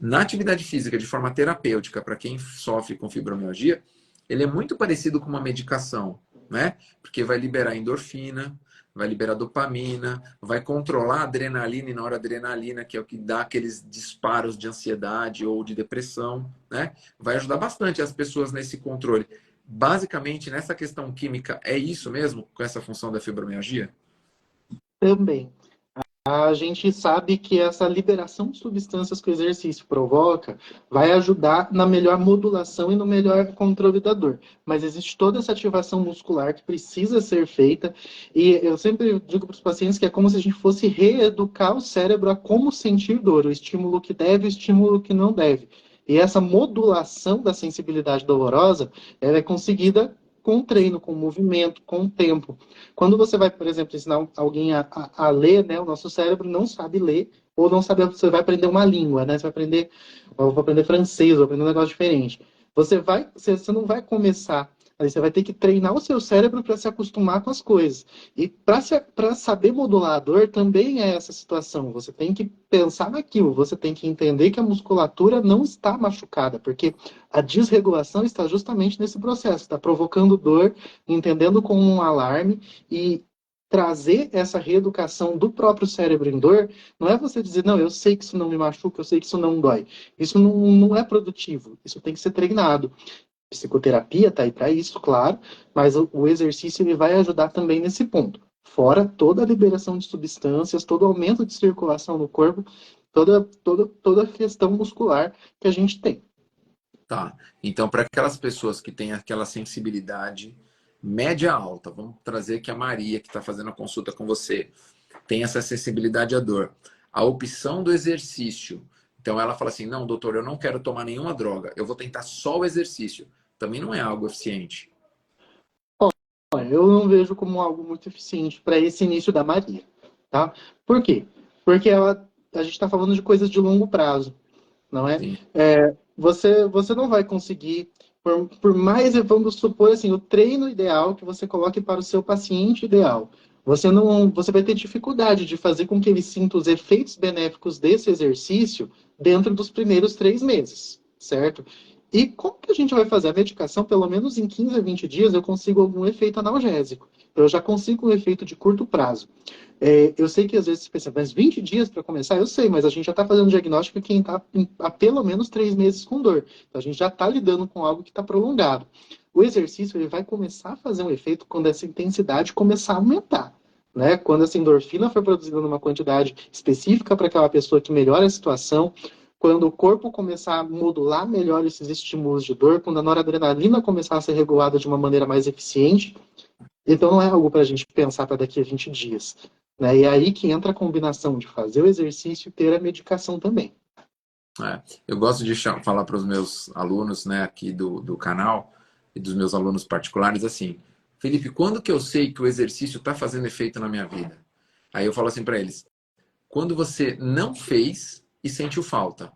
na atividade física, de forma terapêutica, para quem sofre com fibromialgia, ele é muito parecido com uma medicação, né? Porque vai liberar endorfina, vai liberar dopamina, vai controlar a adrenalina e noradrenalina, que é o que dá aqueles disparos de ansiedade ou de depressão, né? Vai ajudar bastante as pessoas nesse controle. Basicamente, nessa questão química, é isso mesmo, com essa função da fibromialgia? Também. A gente sabe que essa liberação de substâncias que o exercício provoca vai ajudar na melhor modulação e no melhor controle da dor. Mas existe toda essa ativação muscular que precisa ser feita, e eu sempre digo para os pacientes que é como se a gente fosse reeducar o cérebro a como sentir dor, o estímulo que deve e o estímulo que não deve. E essa modulação da sensibilidade dolorosa, ela é conseguida com treino, com movimento, com tempo. Quando você vai, por exemplo, ensinar alguém a ler, né, o nosso cérebro não sabe ler, ou não sabe, você vai aprender uma língua, né? Você vai aprender, eu vou aprender francês, vou aprender um negócio diferente. Você não vai começar, aí você vai ter que treinar o seu cérebro para se acostumar com as coisas. E para saber modular a dor também é essa situação. Você tem que pensar naquilo, você tem que entender que a musculatura não está machucada, porque a desregulação está justamente nesse processo, está provocando dor, entendendo como um alarme e trazer essa reeducação do próprio cérebro em dor, não é você dizer, não, eu sei que isso não me machuca, eu sei que isso não dói. Isso não é produtivo, isso tem que ser treinado. Psicoterapia está aí para isso, claro, mas o exercício ele vai ajudar também nesse ponto. Fora toda a liberação de substâncias, todo o aumento de circulação no corpo, toda a questão muscular que a gente tem. Tá. Então, para aquelas pessoas que têm aquela sensibilidade média alta, vamos trazer que a Maria, que está fazendo a consulta com você, tem essa sensibilidade à dor. A opção do exercício. Então, ela fala assim: não, doutor, eu não quero tomar nenhuma droga, eu vou tentar só o exercício. Também não é algo eficiente. Olha, eu não vejo como algo muito eficiente para esse início da Maria, tá? Por quê? Porque a gente está falando de coisas de longo prazo, não é? Sim. Você não vai conseguir, por mais, vamos supor assim, o treino ideal que você coloque para o seu paciente ideal. você vai ter dificuldade de fazer com que ele sinta os efeitos benéficos desse exercício dentro dos primeiros 3 meses, certo? E como que a gente vai fazer? A medicação, pelo menos em 15 a 20 dias, eu consigo algum efeito analgésico. Eu já consigo um efeito de curto prazo. Eu sei que às vezes você pensa, mas 20 dias para começar? Eu sei, mas a gente já está fazendo diagnóstico quem está há pelo menos 3 meses com dor. Então a gente já está lidando com algo que está prolongado. O exercício ele vai começar a fazer um efeito quando essa intensidade começar a aumentar. Né? Quando essa endorfina for produzida numa quantidade específica para aquela pessoa que melhora a situação, quando o corpo começar a modular melhor esses estímulos de dor, quando a noradrenalina começar a ser regulada de uma maneira mais eficiente, então não é algo para a gente pensar para daqui a 20 dias. Né? E é aí que entra a combinação de fazer o exercício e ter a medicação também. Eu gosto de falar para os meus alunos, né, aqui do canal e dos meus alunos particulares assim, Felipe, quando que eu sei que o exercício está fazendo efeito na minha vida? Aí eu falo assim para eles, quando você não fez e sentiu falta.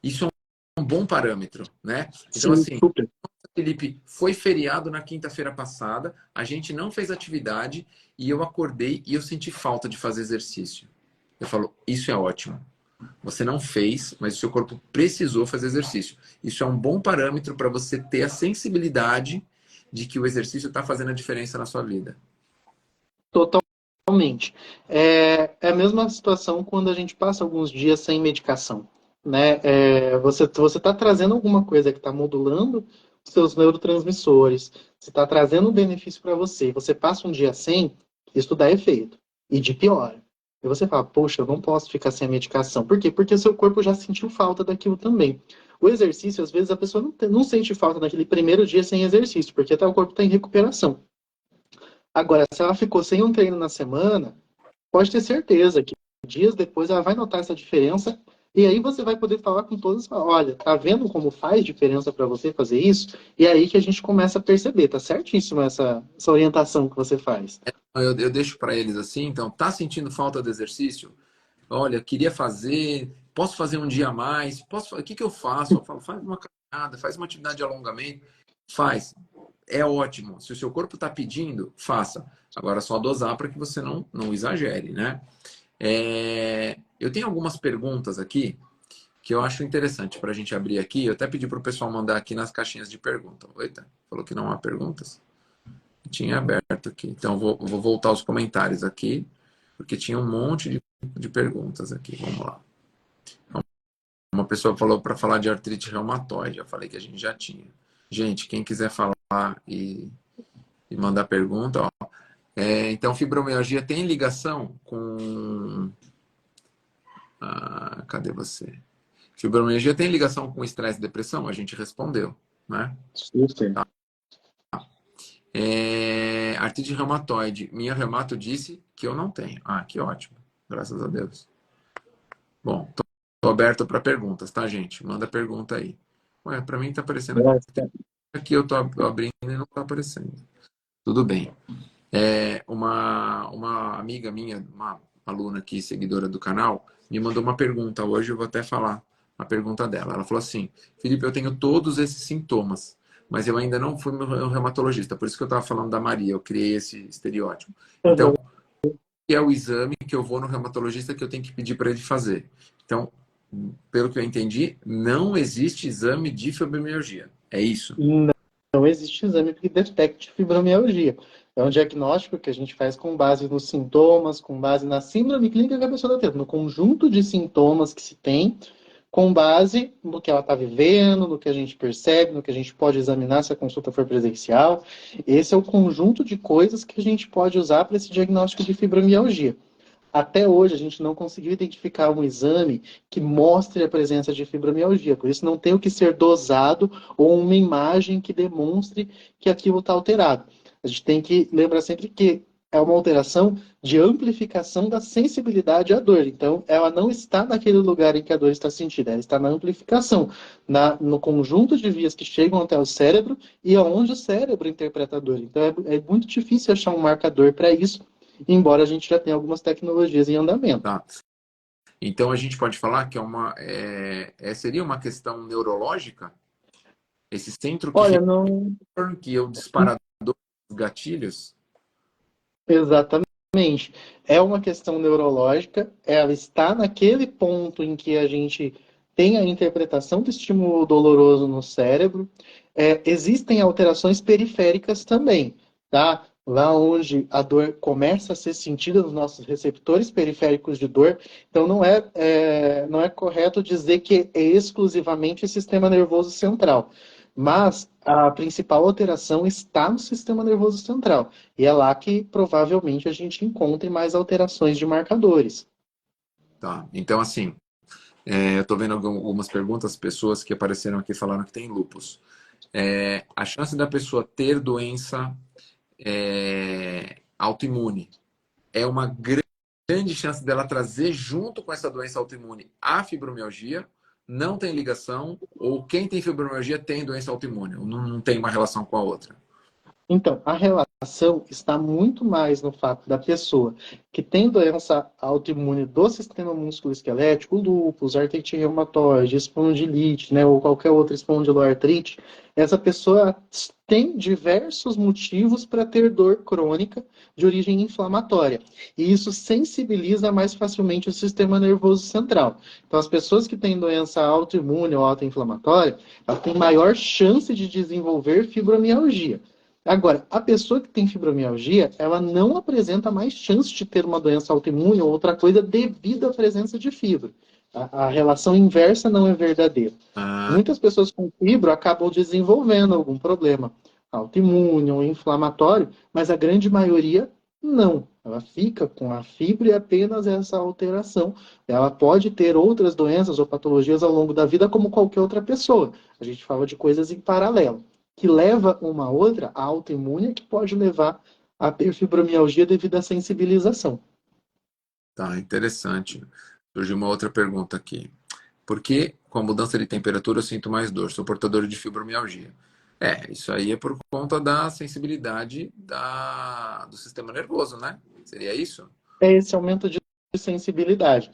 Isso é um bom parâmetro, né? Então, Sim, assim, super. Felipe, foi feriado na quinta-feira passada, a gente não fez atividade e eu acordei e eu senti falta de fazer exercício. Eu falo, isso é ótimo. Você não fez, mas o seu corpo precisou fazer exercício. Isso é um bom parâmetro para você ter a sensibilidade de que o exercício está fazendo a diferença na sua vida. Totalmente. É a mesma situação quando a gente passa alguns dias sem medicação. Né? Você está trazendo alguma coisa que está modulando os seus neurotransmissores, você está trazendo um benefício para você. Você passa um dia sem, isso dá efeito. E de pior. E você fala, poxa, eu não posso ficar sem a medicação. Por quê? Porque o seu corpo já sentiu falta daquilo também. O exercício, às vezes, a pessoa não sente falta naquele primeiro dia sem exercício, porque o corpo está em recuperação. Agora, se ela ficou sem um treino na semana, pode ter certeza que dias depois ela vai notar essa diferença e aí você vai poder falar com todos, olha, tá vendo como faz diferença para você fazer isso? E é aí que a gente começa a perceber, tá certíssimo essa orientação que você faz. Eu deixo para eles assim, então, tá sentindo falta do exercício? Olha, queria fazer, posso fazer um dia a mais? O que que eu faço? Eu falo, faz uma caminhada, faz uma atividade de alongamento, faz. É ótimo. Se o seu corpo está pedindo, faça. Agora, só dosar para que você não exagere, né? Eu tenho algumas perguntas aqui que eu acho interessante para a gente abrir aqui. Eu até pedi para o pessoal mandar aqui nas caixinhas de pergunta. Eita, falou que não há perguntas? Tinha aberto aqui. Então, vou voltar aos comentários aqui, porque tinha um monte de perguntas aqui. Vamos lá. Uma pessoa falou para falar de artrite reumatoide. Eu falei que a gente já tinha. Gente, quem quiser falar e mandar pergunta, ó. Então, fibromialgia tem ligação com. Cadê você? Fibromialgia tem ligação com estresse e depressão? A gente respondeu, né? Super. Tá. Artrite reumatoide. Minha reumato disse que eu não tenho. Que ótimo. Graças a Deus. Bom, tô aberto para perguntas, tá, gente? Manda pergunta aí. Ué, para mim tá aparecendo aqui, eu tô abrindo e não tá aparecendo. Tudo bem. Uma amiga minha, uma aluna aqui, seguidora do canal, me mandou uma pergunta hoje, eu vou até falar a pergunta dela. Ela falou assim, Felipe, eu tenho todos esses sintomas, mas eu ainda não fui meu reumatologista, por isso que eu estava falando da Maria, eu criei esse estereótipo. Então, que é o exame que eu vou no reumatologista que eu tenho que pedir para ele fazer. Então, pelo que eu entendi, não existe exame de fibromialgia. É isso? Não existe exame que detecte fibromialgia. É um diagnóstico que a gente faz com base nos sintomas, com base na síndrome clínica que a pessoa está tendo, no conjunto de sintomas que se tem, com base no que ela está vivendo, no que a gente percebe, no que a gente pode examinar se a consulta for presencial. Esse é o conjunto de coisas que a gente pode usar para esse diagnóstico de fibromialgia. Até hoje, a gente não conseguiu identificar um exame que mostre a presença de fibromialgia. Por isso, não tem o que ser dosado ou uma imagem que demonstre que aquilo está alterado. A gente tem que lembrar sempre que é uma alteração de amplificação da sensibilidade à dor. Então, ela não está naquele lugar em que a dor está sentida, ela está na amplificação, no conjunto de vias que chegam até o cérebro e aonde o cérebro interpreta a dor. Então, é muito difícil achar um marcador para isso, embora a gente já tenha algumas tecnologias em andamento. Tá. Então a gente pode falar que seria uma questão neurológica? Esse centro que Olha, fica não. que é o disparador dos gatilhos? Exatamente. É uma questão neurológica, ela está naquele ponto em que a gente tem a interpretação do estímulo doloroso no cérebro. Existem alterações periféricas também, tá? Lá onde a dor começa a ser sentida nos nossos receptores periféricos de dor. Então, não é correto dizer que é exclusivamente o sistema nervoso central. Mas a principal alteração está no sistema nervoso central. E é lá que provavelmente a gente encontre mais alterações de marcadores. Tá? Então, assim, eu estou vendo algumas perguntas, pessoas que apareceram aqui falaram que tem lúpus. A chance da pessoa ter doença autoimune é uma grande chance dela trazer junto com essa doença autoimune a fibromialgia, não tem ligação, ou quem tem fibromialgia tem doença autoimune, não tem uma relação com a outra. Então, a relação está muito mais no fato da pessoa que tem doença autoimune do sistema músculo-esquelético, lúpus, artrite reumatoide, espondilite, né, ou qualquer outra espondiloartrite. Essa pessoa tem diversos motivos para ter dor crônica de origem inflamatória. E isso sensibiliza mais facilmente o sistema nervoso central. Então, as pessoas que têm doença autoimune ou autoinflamatória, elas têm maior chance de desenvolver fibromialgia. Agora, a pessoa que tem fibromialgia, ela não apresenta mais chance de ter uma doença autoimune ou outra coisa devido à presença de fibra. A relação inversa não é verdadeira. Ah, Muitas pessoas com fibra acabam desenvolvendo algum problema autoimune ou inflamatório, mas a grande maioria não. Ela fica com a fibra e apenas essa alteração. Ela pode ter outras doenças ou patologias ao longo da vida, como qualquer outra pessoa. A gente fala de coisas em paralelo que leva uma outra, a autoimune, que pode levar a ter fibromialgia devido à sensibilização. tá, interessante. Surgiu uma outra pergunta aqui. Por que, com a mudança de temperatura, eu sinto mais dor? Sou portador de fibromialgia. Isso aí é por conta da sensibilidade do sistema nervoso, né? Seria isso? É esse aumento de sensibilidade.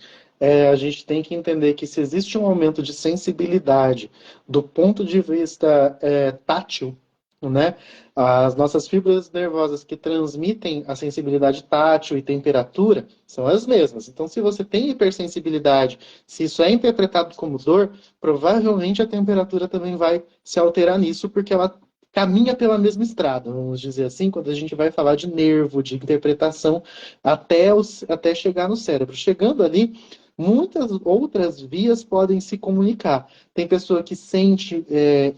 A gente tem que entender que se existe um aumento de sensibilidade do ponto de vista tátil, né? As nossas fibras nervosas que transmitem a sensibilidade tátil e temperatura são as mesmas. Então, se você tem hipersensibilidade, se isso é interpretado como dor, provavelmente a temperatura também vai se alterar nisso, porque ela caminha pela mesma estrada, vamos dizer assim, quando a gente vai falar de nervo, de interpretação, até chegar no cérebro. Chegando ali, muitas outras vias podem se comunicar. Tem pessoa que sente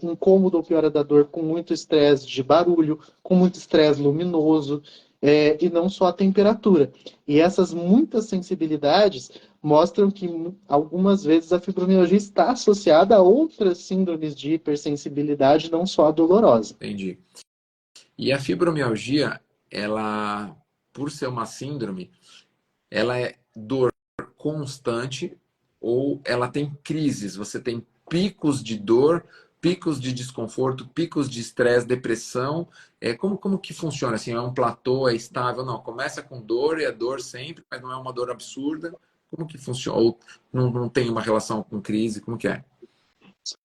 incômodo ou piora da dor com muito estresse de barulho, com muito estresse luminoso, e não só a temperatura. E essas muitas sensibilidades mostram que algumas vezes a fibromialgia está associada a outras síndromes de hipersensibilidade, não só a dolorosa. Entendi. E a fibromialgia, ela, por ser uma síndrome, ela é dor constante ou ela tem crises? Você tem picos de dor, picos de desconforto, picos de estresse, depressão. Como que funciona? Assim, é um platô, é estável? Não, começa com dor e é dor sempre, mas não é uma dor absurda. Como que funciona? Ou não tem uma relação com crise? Como que é?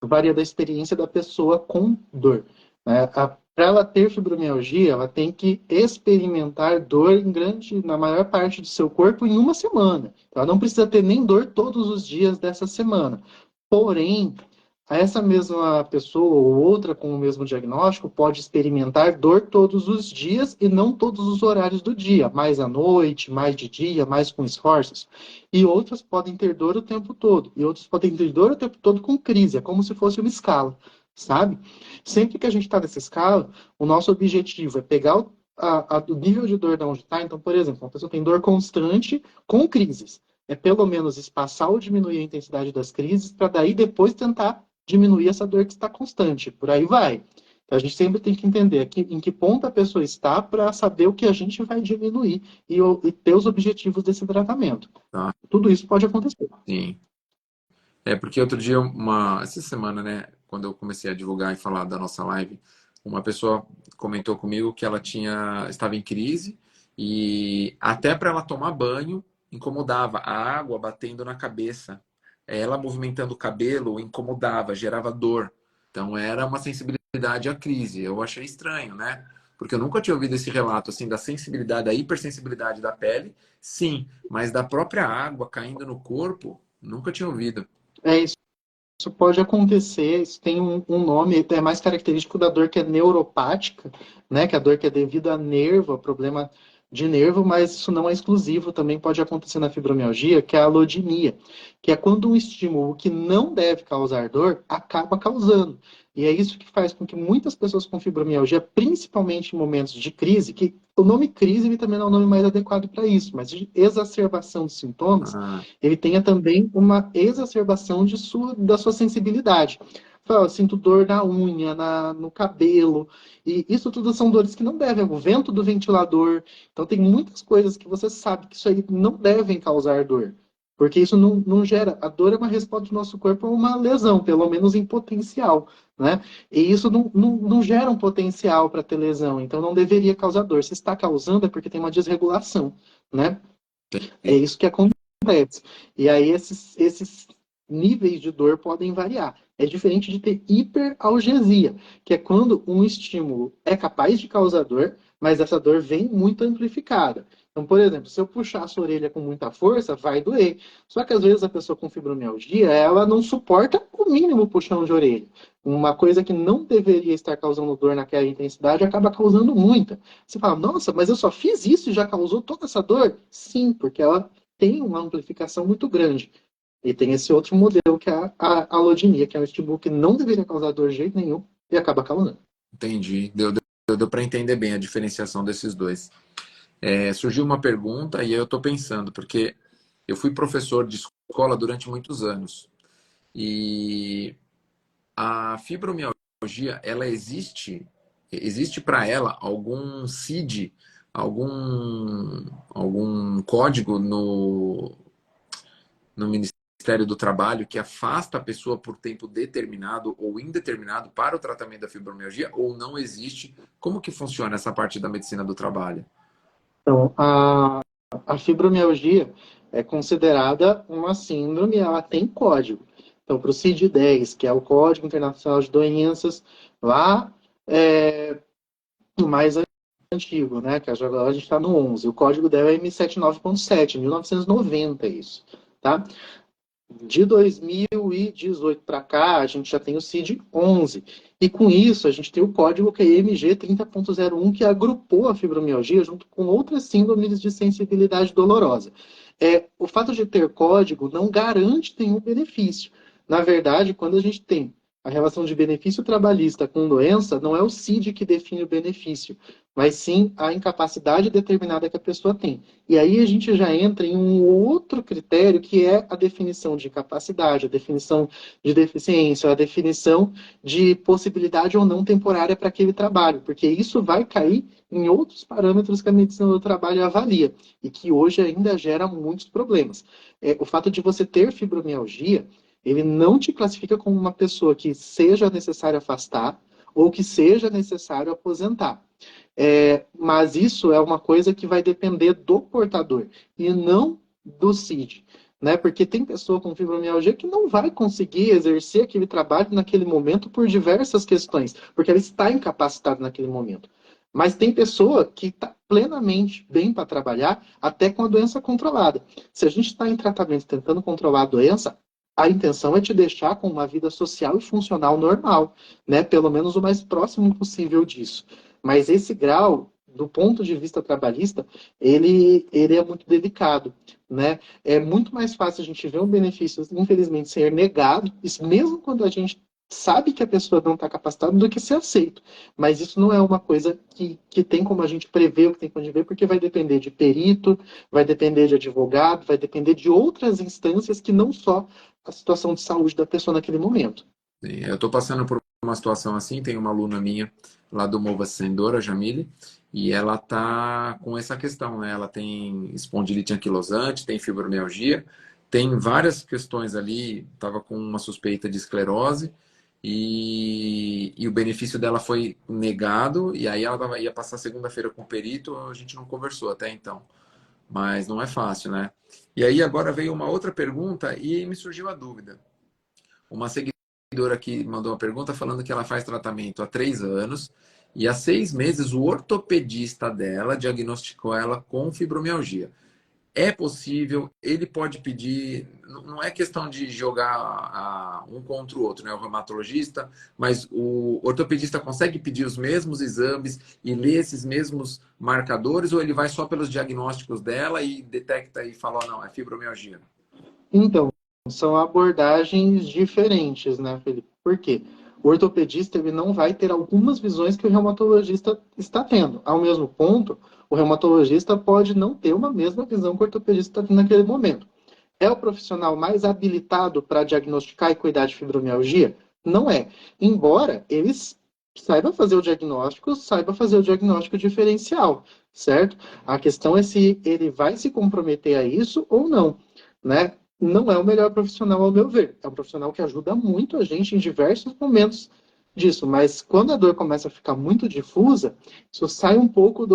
Varia da experiência da pessoa com dor. Né? Para ela ter fibromialgia, ela tem que experimentar dor na maior parte do seu corpo em uma semana. Ela não precisa ter nem dor todos os dias dessa semana. Porém, essa mesma pessoa ou outra com o mesmo diagnóstico pode experimentar dor todos os dias e não todos os horários do dia, mais à noite, mais de dia, mais com esforços. E outras podem ter dor o tempo todo, e outros podem ter dor o tempo todo com crise, é como se fosse uma escala, sabe? Sempre que a gente está nessa escala, o nosso objetivo é pegar o nível de dor de onde está. Então, por exemplo, uma pessoa tem dor constante com crises. É pelo menos espaçar ou diminuir a intensidade das crises para daí depois tentar diminuir essa dor que está constante. Por aí vai. Então, a gente sempre tem que entender em que ponto a pessoa está para saber o que a gente vai diminuir e ter os objetivos desse tratamento. Tá? Tudo isso pode acontecer. Sim. Porque outro dia, essa semana, né, quando eu comecei a divulgar e falar da nossa live, uma pessoa comentou comigo que ela estava em crise e até para ela tomar banho incomodava a água batendo na cabeça. Ela movimentando o cabelo incomodava, gerava dor. Então era uma sensibilidade à crise. Eu achei estranho, né? Porque eu nunca tinha ouvido esse relato, assim, da sensibilidade, da hipersensibilidade da pele, sim, mas da própria água caindo no corpo, nunca tinha ouvido. É isso. Isso pode acontecer, isso tem um nome, é mais característico da dor que é neuropática, né? Que é a dor que é devido a nervo, a problema de nervo, mas isso não é exclusivo, também pode acontecer na fibromialgia, que é a allodynia, que é quando um estímulo que não deve causar dor acaba causando. E é isso que faz com que muitas pessoas com fibromialgia, principalmente em momentos de crise, que o nome crise ele também não é o nome mais adequado para isso, mas de exacerbação de sintomas, Ah, ele tenha também uma exacerbação da sua sensibilidade. Fala, eu sinto dor na unha, no cabelo, e isso tudo são dores que não devem, o vento do ventilador. Então, tem muitas coisas que você sabe que isso aí não devem causar dor, porque isso não gera. A dor é uma resposta do nosso corpo a uma lesão, pelo menos em potencial, né? E isso não gera um potencial para ter lesão, então não deveria causar dor. Se está causando, é porque tem uma desregulação, né? É entendi. isso que acontece. E aí esses níveis de dor podem variar. É diferente de ter hiperalgesia, que é quando um estímulo é capaz de causar dor, mas essa dor vem muito amplificada. Então, por exemplo, se eu puxar a sua orelha com muita força, vai doer. Só que às vezes a pessoa com fibromialgia, ela não suporta o mínimo puxão de orelha. Uma coisa que não deveria estar causando dor naquela intensidade acaba causando muita. Você fala, nossa, mas eu só fiz isso e já causou toda essa dor? Sim, porque ela tem uma amplificação muito grande. E tem esse outro modelo, que é a allodynia, que é um estímulo que não deveria causar dor de jeito nenhum e acaba causando. Entendi. Deu para entender bem a diferenciação desses dois. Surgiu uma pergunta e aí eu estou pensando, porque eu fui professor de escola durante muitos anos. E a fibromialgia, ela existe para ela algum CID, algum código no Ministério do Trabalho que afasta a pessoa por tempo determinado ou indeterminado para o tratamento da fibromialgia ou não existe? Como que funciona essa parte da medicina do trabalho? Então, a fibromialgia é considerada uma síndrome, ela tem código. Então, para o CID-10, que é o Código Internacional de Doenças, lá é o mais antigo, né? Que agora a gente está no 11. O código dela é M79.7, 1990 isso, tá? De 2018 para cá, a gente já tem o CID-11. E com isso, a gente tem o código que é MG30.01, que agrupou a fibromialgia junto com outras síndromes de sensibilidade dolorosa. O fato de ter código não garante nenhum benefício. Na verdade, quando a gente tem a relação de benefício trabalhista com doença, não é o CID que define o benefício, mas sim a incapacidade determinada que a pessoa tem. E aí a gente já entra em um outro critério, que é a definição de capacidade, a definição de deficiência, a definição de possibilidade ou não temporária para aquele trabalho, porque isso vai cair em outros parâmetros que a medicina do trabalho avalia, e que hoje ainda gera muitos problemas. O fato de você ter fibromialgia, ele não te classifica como uma pessoa que seja necessário afastar ou que seja necessário aposentar. Mas isso é uma coisa que vai depender do portador e não do CID, né? Porque tem pessoa com fibromialgia que não vai conseguir exercer aquele trabalho naquele momento por diversas questões, porque ela está incapacitada naquele momento. Mas tem pessoa que está plenamente bem para trabalhar, até com a doença controlada. Se a gente está em tratamento tentando controlar a doença, a intenção é te deixar com uma vida social e funcional normal, né? Pelo menos o mais próximo possível disso. Mas esse grau, do ponto de vista trabalhista, ele é muito delicado, né? É muito mais fácil a gente ver um benefício, infelizmente, ser negado, isso mesmo quando a gente sabe que a pessoa não está capacitada, do que ser aceito. Mas isso não é uma coisa que tem como a gente prever o que tem como a gente ver, porque vai depender de perito, vai depender de advogado, vai depender de outras instâncias que não só a situação de saúde da pessoa naquele momento. Eu estou passando por uma situação assim, tem uma aluna minha lá do Mova Sendora, Jamile, e ela tá com essa questão, né? Ela tem espondilite anquilosante, tem fibromialgia, tem várias questões ali, estava com uma suspeita de esclerose e o benefício dela foi negado, e aí ela ia passar segunda-feira com o perito, a gente não conversou até então, mas não é fácil, né? E aí agora veio uma outra pergunta e me surgiu a dúvida. Uma seguidora aqui mandou uma pergunta falando que ela faz tratamento há 3 anos E há 6 meses, o ortopedista dela diagnosticou ela com fibromialgia. É possível, ele pode pedir, não é questão de jogar um contra o outro, né? O reumatologista, mas o ortopedista consegue pedir os mesmos exames e ler esses mesmos marcadores, ou ele vai só pelos diagnósticos dela e detecta e fala, oh, não, é fibromialgia? Então, são abordagens diferentes, né, Felipe? Por quê? O ortopedista ele não vai ter algumas visões que o reumatologista está tendo. Ao mesmo ponto, o reumatologista pode não ter uma mesma visão que o ortopedista está tendo naquele momento. É o profissional mais habilitado para diagnosticar e cuidar de fibromialgia? Não é. Embora eles saiba fazer o diagnóstico, saiba fazer o diagnóstico diferencial, certo? A questão é se ele vai se comprometer a isso ou não, né? Não é o melhor profissional, ao meu ver. É um profissional que ajuda muito a gente em diversos momentos disso, mas quando a dor começa a ficar muito difusa, isso sai um pouco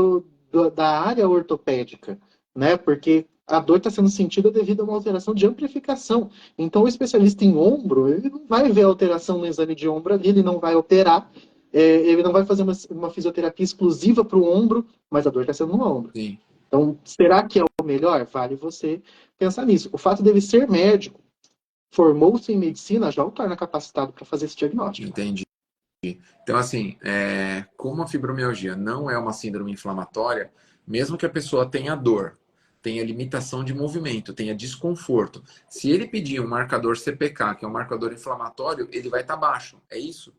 da área ortopédica, né? Porque a dor está sendo sentida devido a uma alteração de amplificação. Então, o especialista em ombro, ele não vai ver a alteração no exame de ombro ali, ele não vai operar, ele não vai fazer uma fisioterapia exclusiva para o ombro, mas a dor está sendo no ombro. Sim. Então, será que é o melhor? Vale você pensar nisso. O fato dele ser médico, formou-se em medicina, já o torna capacitado para fazer esse diagnóstico. Entendi. Então, assim, como a fibromialgia não é uma síndrome inflamatória, mesmo que a pessoa tenha dor, tenha limitação de movimento, tenha desconforto, se ele pedir um marcador CPK, que é um marcador inflamatório, ele vai estar baixo. É isso?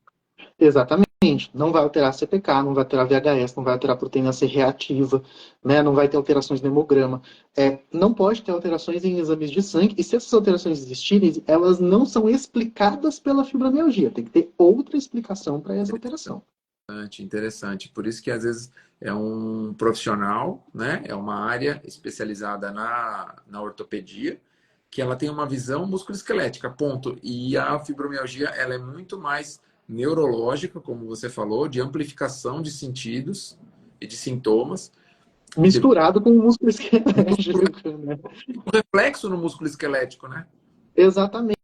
Exatamente. Não vai alterar CPK, não vai alterar VHS, não vai alterar proteína C reativa, né? Não vai ter alterações no hemograma. Não pode ter alterações em exames de sangue, e se essas alterações existirem, elas não são explicadas pela fibromialgia. Tem que ter outra explicação para essa alteração. Interessante. Por isso que às vezes é um profissional, né? É uma área especializada na ortopedia, que ela tem uma visão musculoesquelética, ponto. E a fibromialgia, ela é muito mais neurológica, como você falou, de amplificação de sentidos e de sintomas. Misturado com o músculo esquelético, né? Um reflexo no músculo esquelético, né? Exatamente.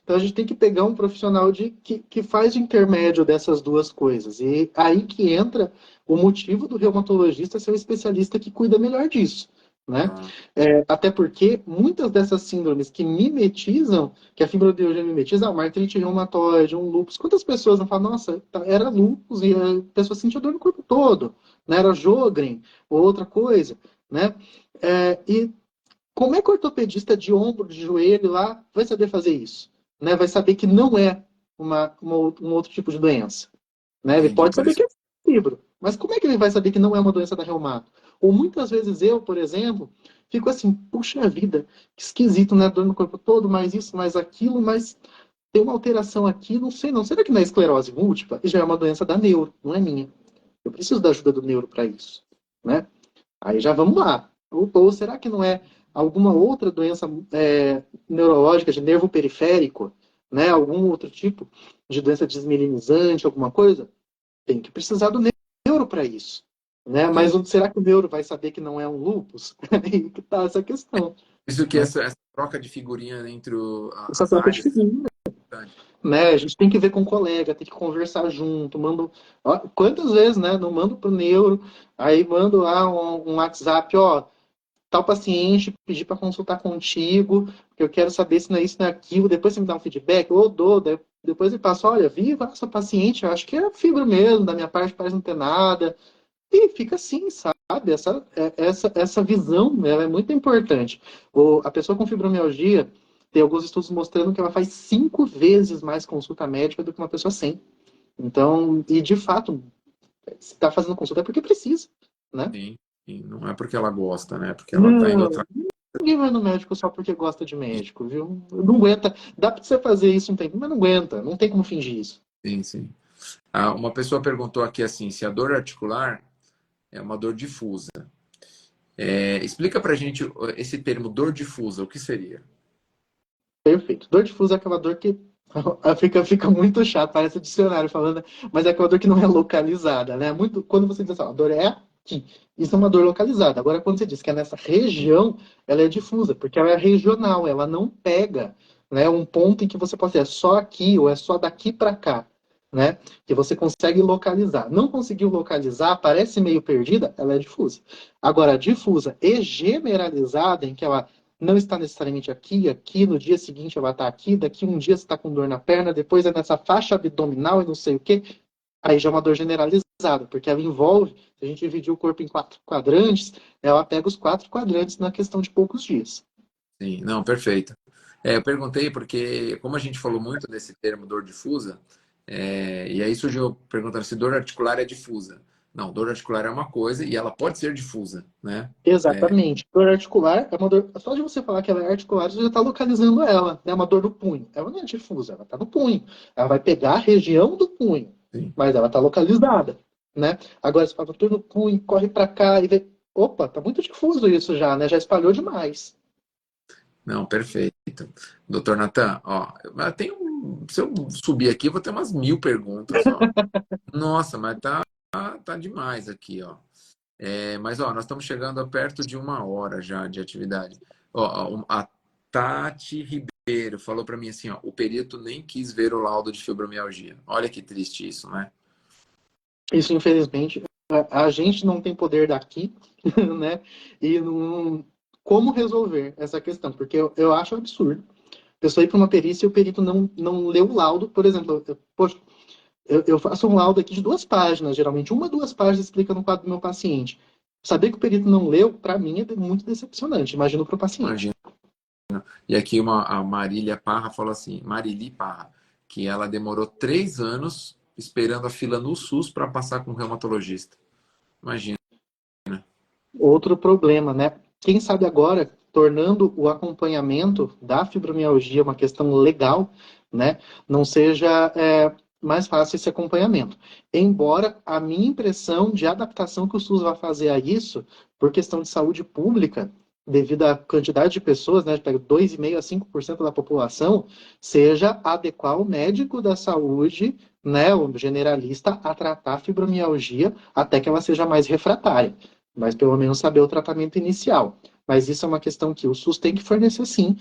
Então a gente tem que pegar um profissional que faz o intermédio dessas duas coisas. E aí que entra o motivo do reumatologista ser o especialista que cuida melhor disso. Né? Até porque muitas dessas síndromes que mimetizam, que a fibromialgia mimetiza, uma artrite reumatoide, um lúpus, quantas pessoas não falam, nossa, era lúpus e a pessoa sentia dor no corpo todo, né? Era Sjögren ou outra coisa, né? E como é que o ortopedista de ombro, de joelho lá vai saber fazer isso? Né? Vai saber que não é um outro tipo de doença. Né? Ele Entendi, pode por saber isso. que é fibro, mas como é que ele vai saber que não é uma doença da reumato? Ou muitas vezes eu, por exemplo, fico assim, puxa vida, que esquisito, né? Dor no corpo todo, mais isso, mais aquilo, mas tem uma alteração aqui, não sei não. Será que não é esclerose múltipla? E já é uma doença da neuro, não é minha. Eu preciso da ajuda do neuro para isso. Né? Aí já vamos lá. Ou será que não é alguma outra doença neurológica de nervo periférico, né? Algum outro tipo de doença desmielinizante, alguma coisa? Tem que precisar do neuro para isso. Né? Mas Entendi. será que o neuro vai saber que não é um lúpus? Aí que tá essa questão. Isso que Né? essa troca de figurinha entre Essa as troca de áreas. figurinha. Né? A gente tem que ver com o colega, tem que conversar junto. Mando, ó, quantas vezes, né? Não mando pro neuro, aí mando lá um WhatsApp, ó, tal paciente pedir para consultar contigo, porque eu quero saber se não é isso, não é aquilo, depois você me dá um feedback, ou dou, depois ele passa, olha, viva essa paciente, eu acho que é fibra mesmo, da minha parte parece não ter nada, e fica assim, sabe? Essa visão, ela é muito importante. A pessoa com fibromialgia, tem alguns estudos mostrando que ela faz 5 vezes mais consulta médica do que uma pessoa sem. Então, e de fato, se está fazendo consulta é porque precisa, né? Sim, sim. Não é porque ela gosta, né? Porque ela está indo Não, atrás. ninguém vai no médico só porque gosta de médico, viu? Não aguenta. Dá pra você fazer isso um tempo, mas não aguenta. Não tem como fingir isso. Sim, sim. Uma pessoa perguntou aqui assim, se a dor articular é uma dor difusa. Explica pra gente esse termo dor difusa, o que seria? Perfeito. Dor difusa é aquela dor que fica muito chato, parece dicionário falando, né? Mas é aquela dor que não é localizada, né? Muito, quando você diz assim, a dor é aqui, isso é uma dor localizada. Agora, quando você diz que é nessa região, ela é difusa, porque ela é regional, ela não pega, né, um ponto em que você pode dizer, é só aqui ou é só daqui para cá. né? Que você consegue localizar. Não conseguiu localizar, parece meio perdida, ela é difusa. Agora, difusa e generalizada, em que ela não está necessariamente aqui, aqui, no dia seguinte ela está aqui, daqui um dia você está com dor na perna, depois é nessa faixa abdominal e não sei o quê, aí já é uma dor generalizada, porque ela envolve, se a gente dividir o corpo em 4 quadrantes, ela pega os 4 quadrantes na questão de poucos dias. Sim, não, perfeito. Eu perguntei porque, como a gente falou muito desse termo dor difusa, e aí surgiu perguntando se dor articular é difusa. Não, dor articular é uma coisa e ela pode ser difusa, né? Exatamente. Dor articular é uma dor. Só de você falar que ela é articular, você já está localizando ela. É uma dor do punho. Ela não é difusa, ela está no punho. Ela vai pegar a região do punho, Sim. mas ela está localizada, né? Agora, você fala, dor no punho, corre para cá e vê. Opa, tá muito difuso isso já, né? Já espalhou demais. Não, perfeito. Doutor Natan, ó, mas tem se eu subir aqui, eu vou ter umas 1000 perguntas, ó. Nossa, mas tá demais aqui, ó. Mas, ó, nós estamos chegando a perto de 1 hora já de atividade. Ó, a Tati Ribeiro falou para mim assim, ó, o perito nem quis ver o laudo de fibromialgia. Olha que triste isso, né? Isso, infelizmente, a gente não tem poder daqui, né? E não. Como resolver essa questão? Porque eu acho absurdo. Eu só ir para uma perícia e o perito não leu o laudo, por exemplo. Poxa, eu faço um laudo aqui de 2 páginas, geralmente. 1, 2 páginas explica no quadro do meu paciente. Saber que o perito não leu, para mim, é muito decepcionante. Imagino para o paciente. Imagina. E aqui a Marília Parra falou assim, Marili Parra, que ela demorou 3 anos esperando a fila no SUS para passar com o reumatologista. Imagina. Outro problema, né? Quem sabe agora, tornando o acompanhamento da fibromialgia uma questão legal, né? Não seja mais fácil esse acompanhamento. Embora a minha impressão de adaptação que o SUS vai fazer a isso, por questão de saúde pública, devido à quantidade de pessoas, né, 2,5 a 5% da população, seja adequar o médico da saúde, né, o generalista, a tratar a fibromialgia até que ela seja mais refratária, mas pelo menos saber o tratamento inicial. Mas isso é uma questão que o SUS tem que fornecer, sim,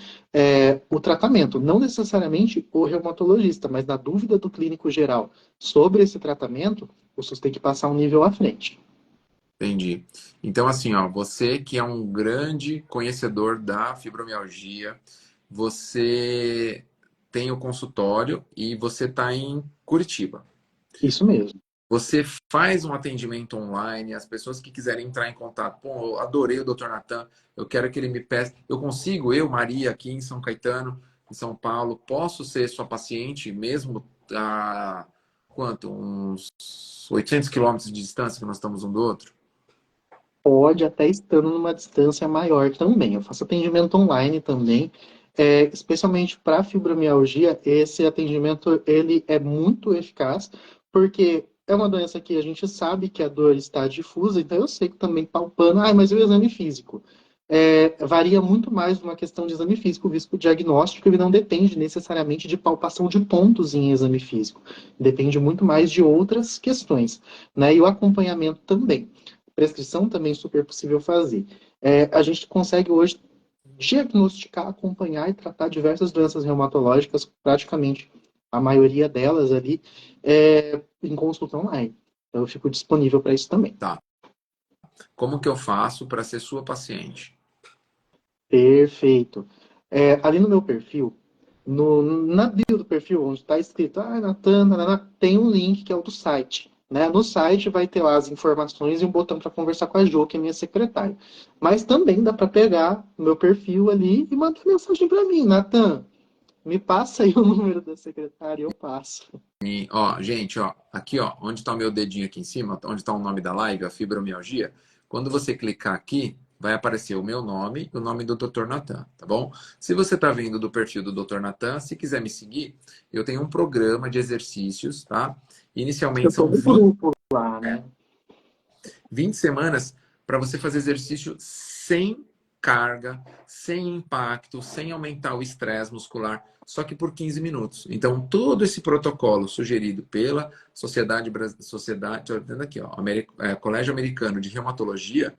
o tratamento. Não necessariamente o reumatologista, mas na dúvida do clínico geral sobre esse tratamento, o SUS tem que passar um nível à frente. Entendi. Então, assim, ó, você que é um grande conhecedor da fibromialgia, você tem o consultório e você está em Curitiba. Isso mesmo. Você faz um atendimento online, as pessoas que quiserem entrar em contato, pô, eu adorei o Dr. Natan, eu quero que ele me peça, eu consigo, eu, Maria, aqui em São Caetano, em São Paulo, posso ser sua paciente mesmo a quanto? Uns 800 quilômetros de distância que nós estamos um do outro? Pode até estando numa distância maior também. Eu faço atendimento online também, especialmente para fibromialgia. Esse atendimento ele é muito eficaz, porque é uma doença que a gente sabe que a dor está difusa, então eu sei que também palpando, mas e o exame físico? Varia muito mais de uma questão de exame físico, visto que o diagnóstico ele não depende necessariamente de palpação de pontos em exame físico, depende muito mais de outras questões, né? E o acompanhamento também. Prescrição também é super possível fazer. A gente consegue hoje diagnosticar, acompanhar e tratar diversas doenças reumatológicas, praticamente a maioria delas ali, em consulta online. Então, eu fico disponível para isso também. Tá. Como que eu faço para ser sua paciente? Perfeito. Ali no meu perfil, na bio do perfil, onde está escrito, Natan, tem um link que é o do site. Né? No site vai ter lá as informações e um botão para conversar com a Jo, que é minha secretária. Mas também dá para pegar o meu perfil ali e mandar mensagem para mim, Natan. Me passa aí o número da secretária e eu passo. E, ó, gente, ó, aqui, ó, onde está o meu dedinho aqui em cima, onde está o nome da live, a fibromialgia, quando você clicar aqui, vai aparecer o meu nome e o nome do Dr. Natan, tá bom? Se você está vindo do perfil do Dr. Natan, se quiser me seguir, eu tenho um programa de exercícios, tá? Eu Inicialmente estou são no 20 grupo lá, né? 20 semanas para você fazer exercício sem carga, sem impacto, sem aumentar o estresse muscular, só que por 15 minutos. Então, todo esse protocolo sugerido pela Sociedade, tô vendo aqui, ó, Colégio Americano de Reumatologia,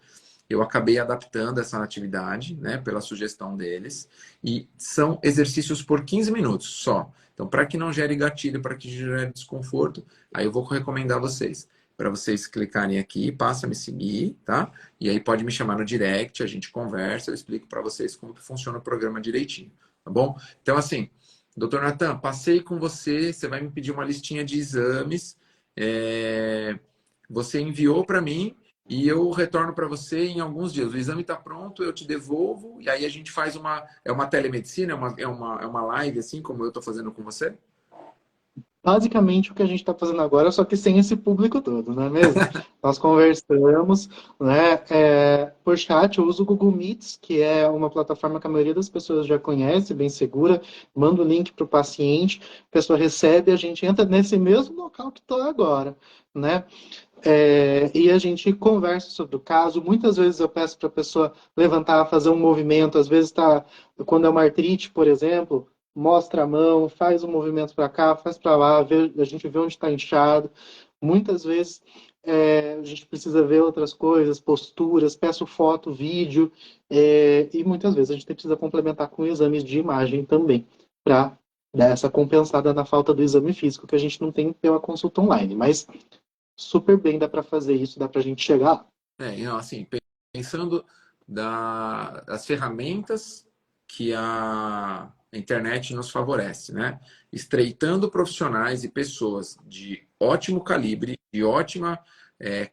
eu acabei adaptando essa atividade, né, pela sugestão deles, e são exercícios por 15 minutos só. Então, para que não gere gatilho, para que gere desconforto, aí eu vou recomendar vocês, para vocês clicarem aqui, passa a me seguir, tá? E aí pode me chamar no direct, a gente conversa, eu explico para vocês como que funciona o programa direitinho, tá bom? Então, assim, doutor Natan, passei com você, você vai me pedir uma listinha de exames, você enviou para mim e eu retorno para você em alguns dias. O exame está pronto, eu te devolvo e aí a gente faz uma telemedicina, é uma live assim como eu estou fazendo com você? Basicamente o que a gente está fazendo agora, só que sem esse público todo, não é mesmo? Nós conversamos, né, por chat, eu uso o Google Meets, que é uma plataforma que a maioria das pessoas já conhece, bem segura, manda o link para o paciente, a pessoa recebe, a gente entra nesse mesmo local que estou agora, né? E a gente conversa sobre o caso. Muitas vezes eu peço para a pessoa levantar, fazer um movimento. Às vezes quando é uma artrite, por exemplo, mostra a mão, faz um movimento para cá, faz para lá, a gente vê onde está inchado. Muitas vezes a gente precisa ver outras coisas, posturas, peço foto, vídeo, e muitas vezes a gente precisa complementar com exames de imagem também, para dar essa compensada na falta do exame físico que a gente não tem pela consulta online. Mas super bem dá para fazer isso, dá para a gente chegar lá. Não, assim, pensando das ferramentas que a internet nos favorece, né? Estreitando profissionais e pessoas de ótimo calibre, de ótima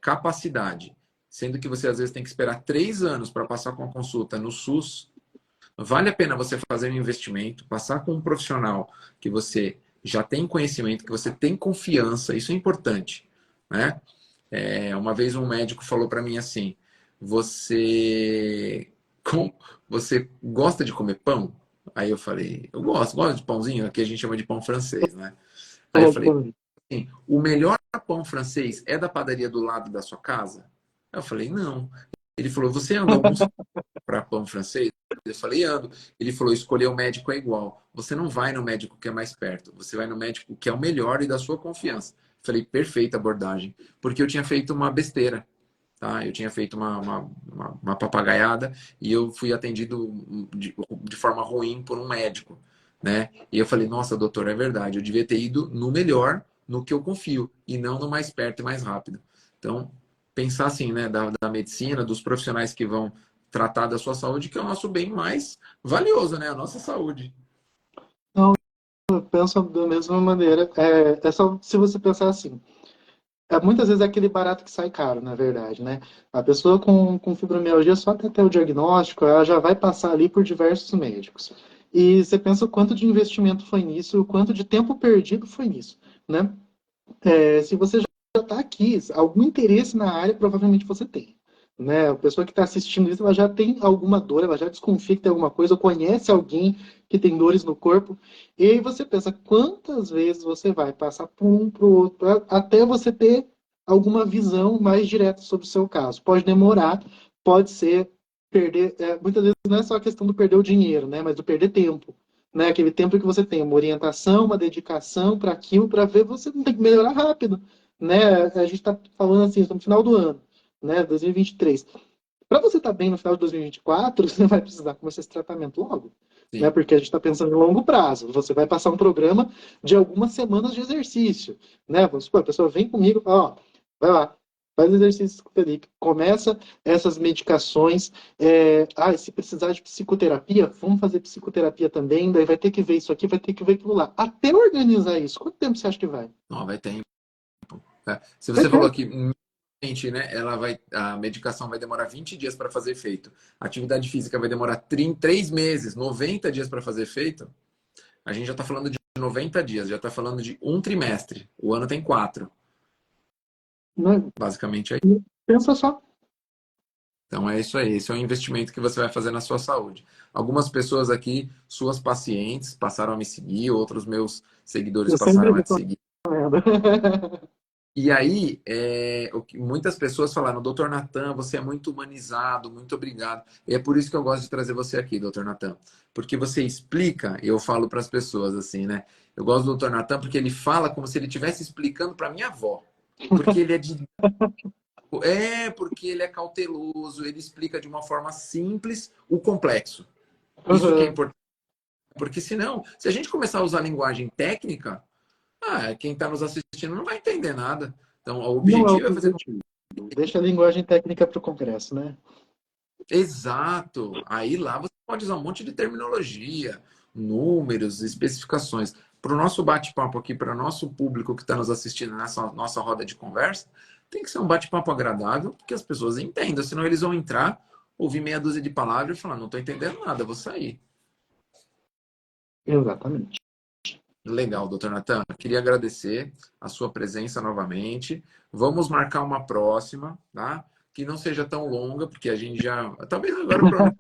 capacidade, sendo que você às vezes tem que esperar 3 anos para passar com a consulta no SUS, vale a pena você fazer um investimento, passar com um profissional que você já tem conhecimento, que você tem confiança, isso é importante, né? Uma vez um médico falou para mim assim: você, você gosta de comer pão? Aí eu falei: eu gosto de pãozinho, aqui a gente chama de pão francês, né? Aí eu falei: assim, o melhor pão francês é da padaria do lado da sua casa? Aí eu falei: não. Ele falou: você anda alguns para pão francês? Eu falei: ando. Ele falou: escolher o médico é igual. Você não vai no médico que é mais perto, você vai no médico que é o melhor e da sua confiança. Eu falei: perfeita abordagem. Porque eu tinha feito uma besteira, tá? Eu tinha feito uma papagaiada e eu fui atendido de forma ruim por um médico, né? E eu falei: nossa, doutor, é verdade. Eu devia ter ido no melhor, no que eu confio, e não no mais perto e mais rápido. Então, pensar assim, né, da medicina, dos profissionais que vão tratar da sua saúde, que é o nosso bem mais valioso, né? A nossa saúde. Não, eu penso da mesma maneira. É só se você pensar assim. Muitas vezes é aquele barato que sai caro, na verdade, né? A pessoa com fibromialgia, só até ter o diagnóstico, ela já vai passar ali por diversos médicos. E você pensa o quanto de investimento foi nisso, o quanto de tempo perdido foi nisso, né? Se você já está aqui, algum interesse na área, provavelmente você tem. Né? A pessoa que está assistindo isso, ela já tem alguma dor, ela já desconfia que tem alguma coisa, ou conhece alguém que tem dores no corpo. E aí você pensa, quantas vezes você vai passar por um, para o outro, até você ter alguma visão mais direta sobre o seu caso. Pode demorar, pode ser perder. Muitas vezes não é só a questão do perder o dinheiro, né? Mas do perder tempo. Né? Aquele tempo que você tem, uma orientação, uma dedicação para aquilo, para ver você não tem que melhorar rápido. Né? A gente está falando assim, estamos no final do ano, né? 2023. Para você estar bem no final de 2024, você vai precisar começar esse tratamento logo. Né? Sim. Porque a gente está pensando em longo prazo. Você vai passar um programa de algumas semanas de exercício. Né? Vamos supor, a pessoa vem comigo, ó, vai lá, faz exercício com o Felipe, começa essas medicações. Se precisar de psicoterapia, vamos fazer psicoterapia também, daí vai ter que ver isso aqui, vai ter que ver aquilo lá. Até organizar isso, quanto tempo você acha que vai? Não, vai ter. Se Vai você falou ter. que né, a medicação vai demorar 20 dias para fazer efeito, a atividade física vai demorar 3 meses, 90 dias para fazer efeito, a gente já está falando de 90 dias, já está falando de um trimestre. O ano tem 4. Né? Basicamente é. Pensa só. Então é isso aí. Esse é o investimento que você vai fazer na sua saúde. Algumas pessoas aqui, suas pacientes, passaram a me seguir, outros meus seguidores Eu sempre passaram a te recomendo. seguir. E aí, muitas pessoas falaram: doutor Natan, você é muito humanizado, muito obrigado. E é por isso que eu gosto de trazer você aqui, doutor Natan. Porque você explica, eu falo para as pessoas assim, né? Eu gosto do doutor Natan porque ele fala como se ele estivesse explicando para minha avó. Porque ele é É porque ele é cauteloso, ele explica de uma forma simples o complexo. Isso que é Uhum. importante. Porque senão, se a gente começar a usar linguagem técnica, quem está nos assistindo não vai entender nada. Então, o Não é o objetivo é fazer com... objetivo. Deixa a linguagem técnica para o Congresso, né? Exato. Aí lá você pode usar um monte de terminologia, números, especificações. Para o nosso bate-papo aqui, para o nosso público que está nos assistindo nessa nossa roda de conversa, tem que ser um bate-papo agradável, que as pessoas entendam. Senão eles vão entrar, ouvir meia dúzia de palavras e falar, não estou entendendo nada, vou sair. Exatamente. Legal, doutor Natan. Queria agradecer a sua presença novamente. Vamos marcar uma próxima, tá? Que não seja tão longa, porque a gente já. Talvez agora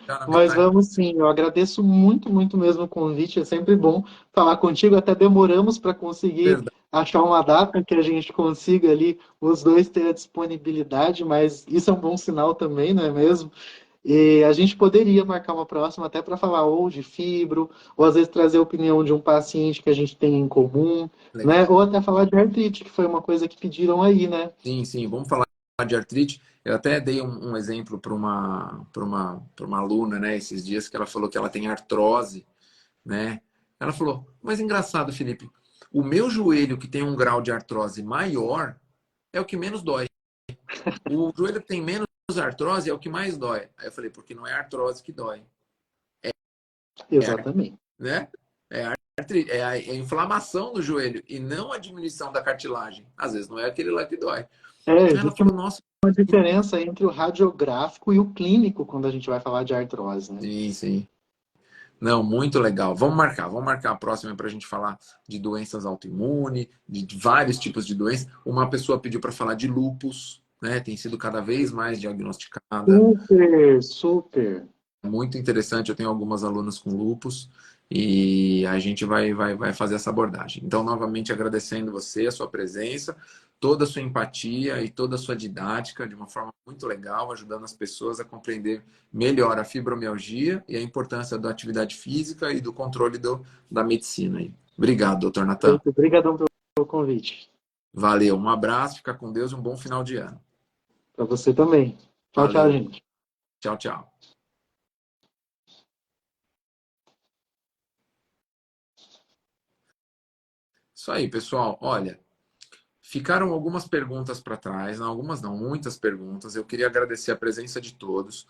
já na Mas metade. vamos sim, eu agradeço muito, muito mesmo o convite. É sempre bom falar contigo. Até demoramos para conseguir Verdade. achar uma data que a gente consiga ali os dois ter a disponibilidade, mas isso é um bom sinal também, não é mesmo? E a gente poderia marcar uma próxima até para falar ou de fibro, ou às vezes trazer a opinião de um paciente que a gente tem em comum, né? Ou até falar de artrite, que foi uma coisa que pediram aí, né? Sim, sim. Vamos falar de artrite. Eu até dei um exemplo para uma aluna, né, esses dias, que ela falou que ela tem artrose, né? Ela falou, mas engraçado, Felipe, o meu joelho que tem um grau de artrose maior é o que menos dói. O joelho que tem menos artrose é o que mais dói. Aí eu falei, porque não é a artrose que dói, Exatamente. né? É a artrite, é a inflamação do joelho e não a diminuição da cartilagem. Às vezes não é aquele lá que dói. É, Aí ela existe falou, nossa, uma diferença entre o radiográfico e o clínico quando a gente vai falar de artrose, né? sim, sim. Não, muito legal. Vamos marcar a próxima para a gente falar de doenças autoimunes, de vários tipos de doenças. Uma pessoa pediu para falar de lúpus, né? Tem sido cada vez mais diagnosticada. Super, super. Muito interessante. Eu tenho algumas alunas com lupus e a gente vai fazer essa abordagem. Então, novamente agradecendo você, a sua presença, toda a sua empatia e toda a sua didática de uma forma muito legal, ajudando as pessoas a compreender melhor a fibromialgia e a importância da atividade física e do controle da medicina. Aí. Obrigado, doutor Natan. Obrigadão pelo convite. Valeu, um abraço, fica com Deus e um bom final de ano. Para você também. Tchau, tchau, Valeu, gente. tchau, tchau. Isso aí, pessoal. Olha, ficaram algumas perguntas para trás, não, algumas não, muitas perguntas. Eu queria agradecer a presença de todos.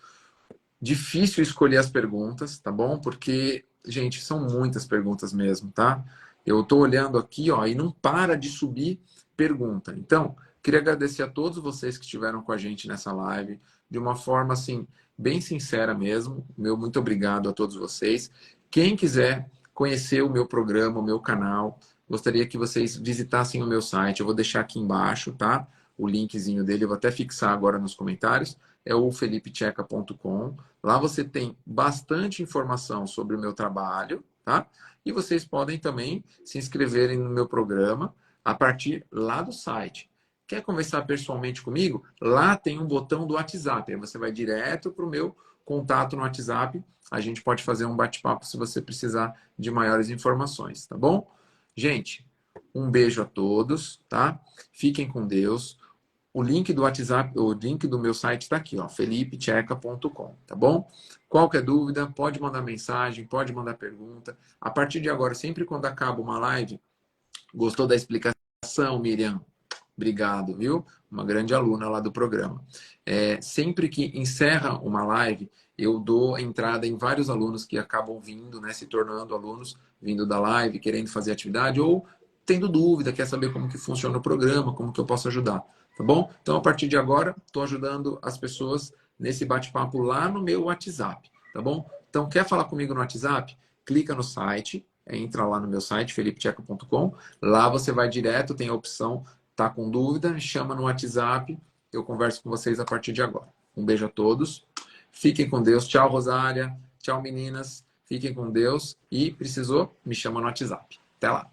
Difícil escolher as perguntas, tá bom? Porque, gente, são muitas perguntas mesmo, tá? Eu estou olhando aqui, ó, e não para de subir pergunta. Então, queria agradecer a todos vocês que estiveram com a gente nessa live, de uma forma assim, bem sincera mesmo. Meu muito obrigado a todos vocês. Quem quiser conhecer o meu programa, o meu canal, gostaria que vocês visitassem o meu site. Eu vou deixar aqui embaixo, tá? O linkzinho dele, eu vou até fixar agora nos comentários. É o felipecheca.com. Lá você tem bastante informação sobre o meu trabalho, tá? E vocês podem também se inscreverem no meu programa a partir lá do site. Quer conversar pessoalmente comigo? Lá tem um botão do WhatsApp. Aí você vai direto para o meu contato no WhatsApp. A gente pode fazer um bate-papo se você precisar de maiores informações, tá bom? Gente, um beijo a todos, tá? Fiquem com Deus. O link do WhatsApp, o link do meu site está aqui, ó, felipecheca.com, tá bom? Qualquer dúvida, pode mandar mensagem, pode mandar pergunta. A partir de agora, sempre quando acaba uma live, gostou da explicação, Miriam? Obrigado, viu? Uma grande aluna lá do programa. Sempre que encerra uma live, eu dou entrada em vários alunos que acabam vindo, né, se tornando alunos, vindo da live, querendo fazer atividade ou tendo dúvida, quer saber como que funciona o programa, como que eu posso ajudar, tá bom? Então, a partir de agora, estou ajudando as pessoas nesse bate-papo lá no meu WhatsApp, tá bom? Então, quer falar comigo no WhatsApp? Clica no site, entra lá no meu site, felipecheca.com. Lá você vai direto, tem a opção, tá com dúvida, chama no WhatsApp, eu converso com vocês a partir de agora. Um beijo a todos, fiquem com Deus. Tchau, Rosália. Tchau, meninas. Fiquem com Deus e precisou, me chama no WhatsApp. Até lá.